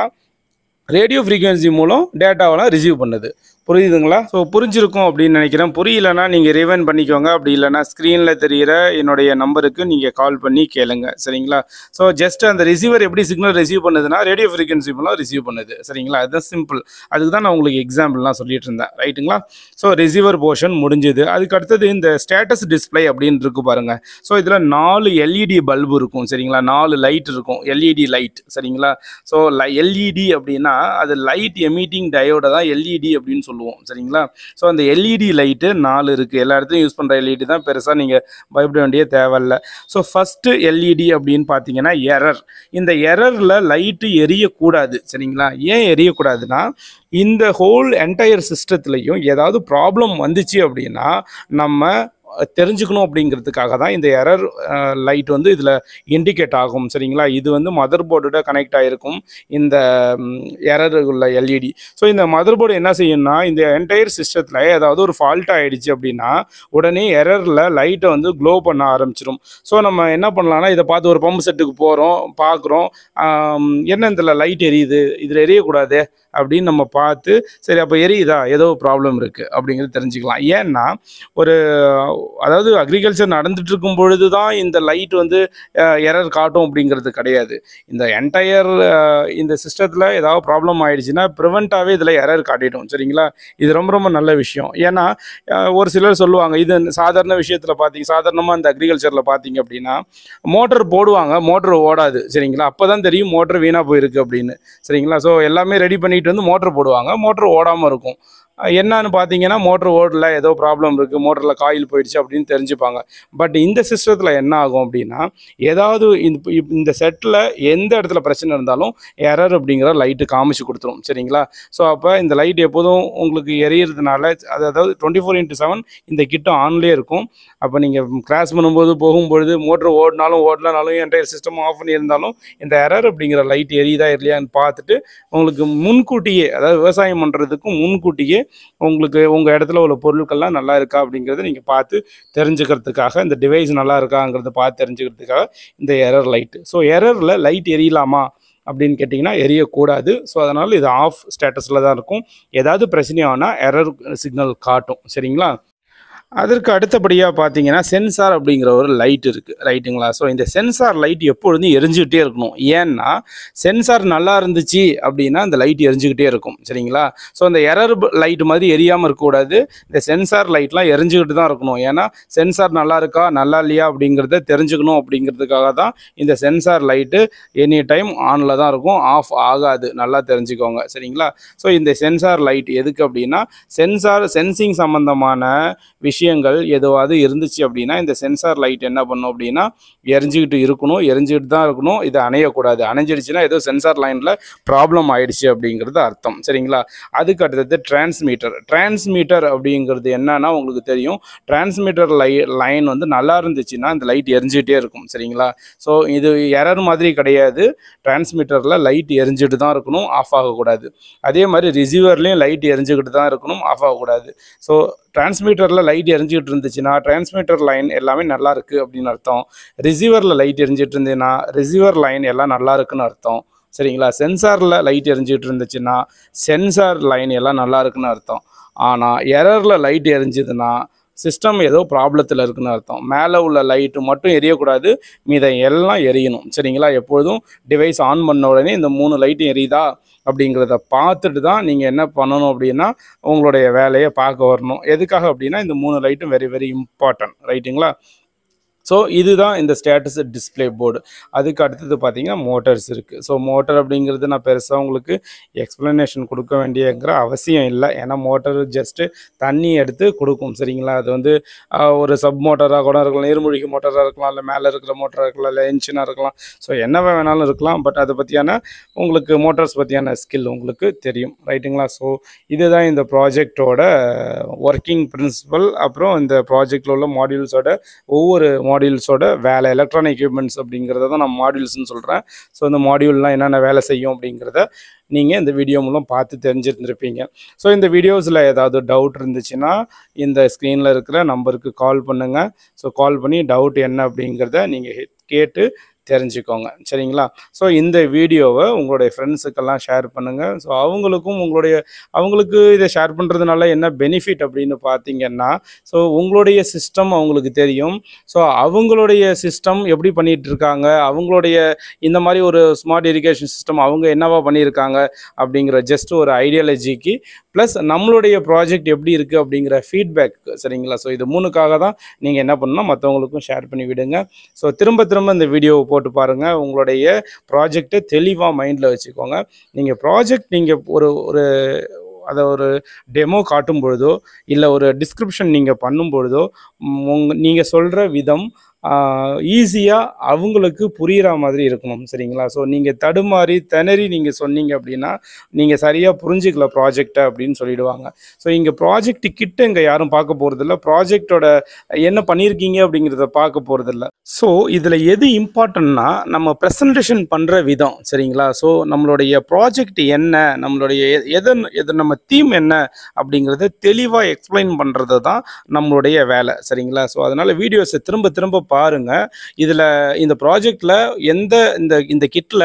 ரேடியோ ஃப்ரீக்வன்சி மூலம் டேட்டாவெல்லாம் ரிசீவ் பண்ணுது. புரியுதுங்களா? ஸோ புரிஞ்சிருக்கும் அப்படின்னு நினைக்கிறேன். புரியலன்னா நீங்கள் ரிவைண்ட் பண்ணிக்கோங்க. அப்படி இல்லைனா ஸ்க்ரீனில் தெரிகிற என்னுடைய நம்பருக்கு நீங்கள் கால் பண்ணி கேளுங்க சரிங்களா. ஸோ ஜஸ்ட் அந்த ரிசீவர் எப்படி சிக்னல் ரிசீவ் பண்ணுதுன்னா ரேடியோ ஃப்ரீக்வன்சி மூலம் ரிசீவ் பண்ணுது சரிங்களா. அதுதான் சிம்பிள். அதுக்கு தான் நான் உங்களுக்கு எக்ஸாம்பிள்லாம் சொல்லிட்டு இருந்தேன் ரைட்டுங்களா. ஸோ ரிசீவர் போர்ஷன் முடிஞ்சுது. அதுக்கு அடுத்தது இந்த ஸ்டேட்டஸ் டிஸ்பிளே அப்படின்னு இருக்கு பாருங்கள். ஸோ இதில் 4 எல்இடி பல்பு இருக்கும் சரிங்களா. 4 லைட் இருக்கும், எல்இடி லைட் சரிங்களா. ஸோ எல்இடி அப்படின்னா அது லைட் எமிட்டிங் டயோட தான் எல்இடி அப்படின்னு சொல்லுவோம் சரிங்களா. ஸோ அந்த எல்இடி லைட்டு 4 இருக்குது. எல்லா இடத்துலையும் யூஸ் பண்ணுற எல்இடி தான், பெருசாக நீங்கள் பயப்பட வேண்டிய தேவையில்ல. ஸோ ஃபஸ்ட்டு எல்இடி அப்படின்னு பார்த்தீங்கன்னா எரர். இந்த எரரில் லைட்டு எரியக்கூடாது சரிங்களா. ஏன் எரியக்கூடாதுன்னா இந்த ஹோல் என்டையர் சிஸ்டத்துலேயும் ஏதாவது ப்ராப்ளம் வந்துச்சு அப்படின்னா நம்ம தெரிஞ்சுக்கணும் அப்படிங்கிறதுக்காக தான் இந்த எரர் லைட் வந்து இதில் இண்டிகேட் ஆகும் சரிங்களா. இது வந்து மதர் போர்டோட கனெக்ட் ஆகிருக்கும் இந்த எரர் உள்ள எல்இடி. ஸோ இந்த மதர் போர்டு என்ன செய்யும்னா இந்த என்டையர் சிஸ்டத்தில் ஏதாவது ஒரு ஃபால்ட் ஆகிடுச்சு அப்படின்னா உடனே எரரில் லைட்டை வந்து க்ளோ பண்ண ஆரம்பிச்சிடும். ஸோ நம்ம என்ன பண்ணலாம்னா இதை பார்த்து ஒரு பம்பு செட்டுக்கு போகிறோம், பார்க்குறோம், என்ன இதில் லைட் எரியுது, இதில் எரியக்கூடாது அப்படின்னு நம்ம பார்த்து சரி அப்போ எரியுதா, ஏதோ ப்ராப்ளம் இருக்குது அப்படிங்கிறது தெரிஞ்சுக்கலாம். ஏன்னா அதாவது அக்ரிகல்ச்சர் நடந்துட்டு இருக்கும் பொழுது தான் இந்த லைட் வந்து எரர் காட்டும் அப்படிங்கிறது கிடையாது. இந்த என்டையர் இந்த சிஸ்டத்தில் ஏதாவது ப்ராப்ளம் ஆகிடுச்சுன்னா ப்ரிவெண்ட்டாகவே இதில் எரர் காட்டிடும் சரிங்களா. இது ரொம்ப ரொம்ப நல்ல விஷயம். ஏன்னா ஒரு சிலர் சொல்லுவாங்க இது சாதாரண விஷயத்தில் சாதாரணமாக இந்த அக்ரிகல்ச்சரில் பார்த்தீங்க அப்படின்னா மோட்டர் போடுவாங்க, மோட்டர் ஓடாது சரிங்களா. அப்போ தான் தெரியும் மோட்டர் வீணாக போயிருக்கு அப்படின்னு சரிங்களா. ஸோ எல்லாமே ரெடி பண்ணிட்டு வந்து மோட்டர் போடுவாங்க, மோட்டர் ஓடாமல் இருக்கும். என்னன்னு பார்த்தீங்கன்னா மோட்டர் ஓடல, ஏதோ ப்ராப்ளம் இருக்குது, மோட்டரில் காயில் போயிடுச்சு அப்படின்னு தெரிஞ்சுப்பாங்க. பட் இந்த சிஸ்டத்தில் என்ன ஆகும் அப்படின்னா ஏதாவது இந்த செட்டில் எந்த இடத்துல பிரச்சனை இருந்தாலும் எரர் அப்படிங்கிற லைட்டு காமிச்சு கொடுத்துரும் சரிங்களா. ஸோ அப்போ இந்த லைட் எப்போதும் உங்களுக்கு எரியறதுனால அதாவது 24/7 இந்த கிட்ட ஆன்லேயே இருக்கும். அப்போ நீங்கள் கிராஸ் பண்ணும்போது போகும்பொழுது மோட்டர் ஓடனாலும் என்டையர் சிஸ்டம் ஆஃப் பண்ணியிருந்தாலும் இந்த எரர் அப்படிங்கிற லைட் எரியுதா இல்லையான்னு பார்த்துட்டு உங்களுக்கு முன்கூட்டியே, அதாவது விவசாயம் பண்ணுறதுக்கு முன்கூட்டியே உங்களுக்கு உங்கள் இடத்துல உள்ள பொருட்கள்லாம் நல்லா இருக்கா அப்படிங்கிறத நீங்கள் பார்த்து தெரிஞ்சுக்கிறதுக்காக, இந்த டிவைஸ் நல்லா இருக்காங்கிறத பார்த்து தெரிஞ்சுக்கிறதுக்காக இந்த எரர் லைட்டு. ஸோ எரரில் லைட் எரியலாமா அப்படின்னு கேட்டிங்கன்னா எரியக்கூடாது. ஸோ அதனால் இது ஆஃப் ஸ்டேட்டஸில் தான் இருக்கும். ஏதாவது பிரச்சனையானா எரர் சிக்னல் காட்டும் சரிங்களா. அதற்கு அடுத்தபடியாக பார்த்தீங்கன்னா சென்சார் அப்படிங்கிற ஒரு லைட் இருக்குது ரைட்டுங்களா. ஸோ இந்த சென்சார் லைட் எப்பொழுதும் எரிஞ்சுக்கிட்டே இருக்கணும். ஏன்னா சென்சார் நல்லா இருந்துச்சு அப்படின்னா அந்த லைட் எரிஞ்சுக்கிட்டே இருக்கும் சரிங்களா. ஸோ அந்த எரர் லைட் மாதிரி எரியாமல் இருக்கக்கூடாது. இந்த சென்சார் லைட்லாம் எரிஞ்சுக்கிட்டு தான் இருக்கணும். ஏன்னா சென்சார் நல்லா இருக்கா நல்லா இல்லையா அப்படிங்கிறத தெரிஞ்சுக்கணும் அப்படிங்கிறதுக்காக தான் இந்த சென்சார் லைட்டு எனி டைம் ஆனில் தான் இருக்கும், ஆஃப் ஆகாது. நல்லா தெரிஞ்சுக்கோங்க சரிங்களா. ஸோ இந்த சென்சார் லைட் எதுக்கு அப்படின்னா சென்சிங் சம்மந்தமான விஷயங்கள் எதுவாவது இருந்துச்சு அப்படின்னா இந்த சென்சார் லைட் என்ன பண்ணும் அப்படின்னா எரிஞ்சுக்கிட்டு தான் இருக்கணும். இது அணையக்கூடாது. அணைஞ்சிடுச்சுன்னா ஏதோ சென்சார் லைனில் ப்ராப்ளம் ஆயிடுச்சு அப்படிங்கிறது அர்த்தம் சரிங்களா. அதுக்கு அடுத்தது டிரான்ஸ்மீட்டர் அப்படிங்கிறது என்னன்னா உங்களுக்கு தெரியும். டிரான்ஸ்மீட்டர் லைன் வந்து நல்லா இருந்துச்சுன்னா இந்த லைட் எரிஞ்சுக்கிட்டே இருக்கும் சரிங்களா. ஸோ இது எரர் மாதிரி கிடையாது. டிரான்ஸ்மீட்டரில் லைட் எரிஞ்சுட்டு தான் இருக்கணும், ஆஃப் ஆகக்கூடாது. அதே மாதிரி ரிசீவர்லேயும் லைட் எரிஞ்சுக்கிட்டு தான் இருக்கணும், ஆஃப் ஆகக்கூடாது. ஸோ டிரான்ஸ்மீட்டரில் லைட் எரிஞ்சிக்கிட்டு இருந்துச்சுன்னா டிரான்ஸ்மீட்டர் லைன் எல்லாமே நல்லா இருக்குது அப்படின்னு அர்த்தம். ரிசீவரில் லைட் எரிஞ்சிட்டு இருந்ததுன்னா ரிசீவர் லைன் எல்லாம் நல்லா இருக்குன்னு அர்த்தம் சரிங்களா. சென்சாரில் லைட் எரிஞ்சிட்டு இருந்துச்சுன்னா சென்சார் லைன் எல்லாம் நல்லா இருக்குன்னு அர்த்தம். ஆனால் எரரில் லைட் எரிஞ்சுதுன்னா சிஸ்டம் ஏதோ ப்ராப்ளத்தில் இருக்குன்னு அர்த்தம். மேலே உள்ள லைட்டு மட்டும் எரியக்கூடாது, மீத எல்லாம் எரியணும். சரிங்களா? எப்பொழுதும் டிவைஸ் ஆன் பண்ண உடனே இந்த 3 லைட்டும் எரியுதா அப்படிங்கிறத பார்த்துட்டு தான் நீங்கள் என்ன பண்ணணும் அப்படின்னா உங்களுடைய வேலையை பார்க்க வரணும். எதுக்காக அப்படின்னா இந்த 3 லைட்டும் வெரி வெரி இம்பார்ட்டன்ட். ரைட்டுங்களா? ஸோ இதுதான் இந்த ஸ்டேட்டஸ் டிஸ்பிளே போர்டு. அதுக்கு அடுத்தது பார்த்தீங்கன்னா மோட்டர்ஸ் இருக்குது. ஸோ மோட்டர் அப்படிங்கிறது நான் பெருசாக உங்களுக்கு எக்ஸ்ப்ளனேஷன் கொடுக்க வேண்டியங்கிற அவசியம் இல்லை. ஏன்னா மோட்டர் ஜஸ்ட்டு தண்ணி எடுத்து கொடுக்கும். சரிங்களா? அது வந்து ஒரு சப் மோட்டராக கூட இருக்கலாம், நீர்மூழ்கி மோட்டராக இருக்கலாம், இல்லை மேலே இருக்கிற மோட்டராக இருக்கலாம், இல்லை என்ஜினாக இருக்கலாம். ஸோ என்னவே வேணாலும் இருக்கலாம். பட் அதை பற்றியான உங்களுக்கு மோட்டார்ஸ் பற்றியான ஸ்கில் உங்களுக்கு தெரியும். ரைட்டுங்களா? ஸோ இதுதான் இந்த ப்ராஜெக்டோட ஒர்க்கிங் பிரின்சிபல். அப்புறம் இந்த ப்ராஜெக்டில் உள்ள மாடியூல்ஸோட ஒவ்வொரு மாடியூல்ஸோட வேலை, எலக்ட்ரானிக் எக்யூப்மெண்ட்ஸ் அப்படிங்கிறத தான் நான் மாடியூல்ஸ்னு சொல்கிறேன். ஸோ இந்த மாடியூல்லாம் என்னென்ன வேலை செய்யும் அப்படிங்கிறத நீங்கள் இந்த வீடியோ மூலம் பார்த்து தெரிஞ்சிருந்துருப்பீங்க. ஸோ இந்த வீடியோஸில் ஏதாவது டவுட் இருந்துச்சுன்னா இந்த ஸ்க்ரீனில் இருக்கிற நம்பருக்கு கால் பண்ணுங்கள். ஸோ கால் பண்ணி டவுட் என்ன அப்படிங்கிறத நீங்கள் கேட்டு தெரிஞ்சுக்கோங்க. சரிங்களா? ஸோ இந்த வீடியோவை உங்களுடைய ஃப்ரெண்ட்ஸுக்கெல்லாம் ஷேர் பண்ணுங்கள். ஸோ அவங்களுக்கு இதை ஷேர் பண்ணுறதுனால என்ன பெனிஃபிட் அப்படின்னு பார்த்தீங்கன்னா, ஸோ உங்களுடைய சிஸ்டம் அவங்களுக்கு தெரியும். ஸோ அவங்களுடைய சிஸ்டம் எப்படி பண்ணிகிட்டு இருக்காங்க, அவங்களுடைய இந்த மாதிரி ஒரு ஸ்மார்ட் இரிகேஷன் சிஸ்டம் அவங்க என்னவா பண்ணியிருக்காங்க அப்படிங்கிற ஜஸ்ட் ஒரு ஐடியாலஜிக்கு ப்ளஸ் நம்மளுடைய ப்ராஜெக்ட் எப்படி இருக்குது அப்படிங்கிற ஃபீட்பேக். சரிங்களா? ஸோ இது 3க்காக தான் நீங்கள் என்ன பண்ணணும், மற்றவங்களுக்கும் ஷேர் பண்ணி விடுங்க. ஸோ திரும்ப இந்த வீடியோவை போட்டு பாருங்கள். உங்களுடைய ப்ராஜெக்டை தெளிவாக மைண்டில் வச்சுக்கோங்க. நீங்கள் ப்ராஜெக்ட் நீங்கள் அதை ஒரு டெமோ காட்டும் பொழுதோ இல்லை ஒரு டிஸ்கிரிப்ஷன் நீங்கள் பண்ணும் பொழுதோ நீங்கள் சொல்கிற விதம் ஈஸியாக அவங்களுக்கு புரிகிற மாதிரி இருக்கணும். சரிங்களா? ஸோ நீங்கள் தடுமாறி திணறி நீங்கள் சொன்னீங்க அப்படின்னா நீங்கள் சரியாக புரிஞ்சிக்கல ப்ராஜெக்டை அப்படின்னு சொல்லிடுவாங்க. ஸோ இங்கே ப்ராஜெக்ட் கிட்ட இங்கே யாரும் பார்க்க போகிறதில்ல, ப்ராஜெக்டோட என்ன பண்ணியிருக்கீங்க அப்படிங்கிறத பார்க்க போகிறதில்ல. ஸோ இதில் எது இம்பார்ட்டன்னா நம்ம ப்ரெசன்டேஷன் பண்ணுற விதம். சரிங்களா? ஸோ நம்மளுடைய ப்ராஜெக்ட் என்ன, நம்மளுடைய எது நம்ம தீம் என்ன அப்படிங்கிறத தெளிவாக எக்ஸ்பிளைன் பண்ணுறது தான் நம்மளுடைய வேலை. சரிங்களா? ஸோ அதனால் வீடியோஸை திரும்ப பாருங்கள். இதில் இந்த ப்ராஜெக்டில் இந்த கிட்டில்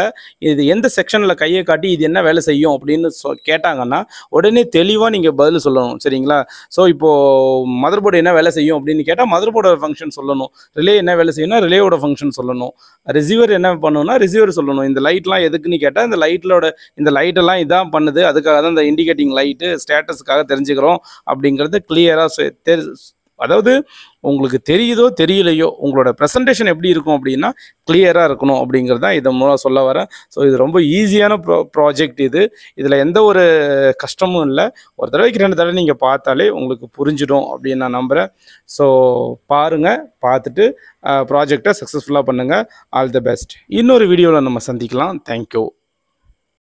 இது எந்த செக்ஷனில் கையை காட்டி இது என்ன வேலை செய்யும் அப்படின்னு கேட்டாங்கன்னா உடனே தெளிவாக நீங்கள் பதில் சொல்லணும். சரிங்களா? ஸோ இப்போது மதர் போர்டு என்ன வேலை செய்யும் அப்படின்னு கேட்டால் மதர் போர்டோட ஃபங்க்ஷன் சொல்லணும். ரிலே என்ன வேலை செய்யணும்னா ரிலேயோட ஃபங்க்ஷன் சொல்லணும். ரிசீவர் என்ன பண்ணணும்னா ரிசீவர் சொல்லணும். இந்த லைட்லாம் எதுக்குன்னு கேட்டால் இந்த லைட்டெல்லாம் இதான் பண்ணுது, அதுக்காக தான் இந்த இண்டிகேட்டிங் லைட்டு ஸ்டேட்டஸுக்காக தெரிஞ்சுக்கிறோம் அப்படிங்கிறது கிளியராக அதாவது உங்களுக்கு தெரியுதோ தெரியலையோ உங்களோட ப்ரெசன்டேஷன் எப்படி இருக்கும் அப்படின்னா கிளியராக இருக்கணும் அப்படிங்கிறது தான் இதன் மூலம் சொல்ல வரேன். ஸோ இது ரொம்ப ஈஸியான ப்ராஜெக்ட். இதில் எந்த ஒரு கஷ்டமும் இல்லை. ஒரு தடவைக்கு 2 தடவை நீங்கள் பார்த்தாலே உங்களுக்கு புரிஞ்சிடும் அப்படின்னு நான் நம்புகிறேன். ஸோ பாருங்கள், பார்த்துட்டு ப்ராஜெக்டை சக்ஸஸ்ஃபுல்லாக பண்ணுங்கள். All the best. இன்னொரு வீடியோவில் நம்ம சந்திக்கலாம். தேங்க்யூ.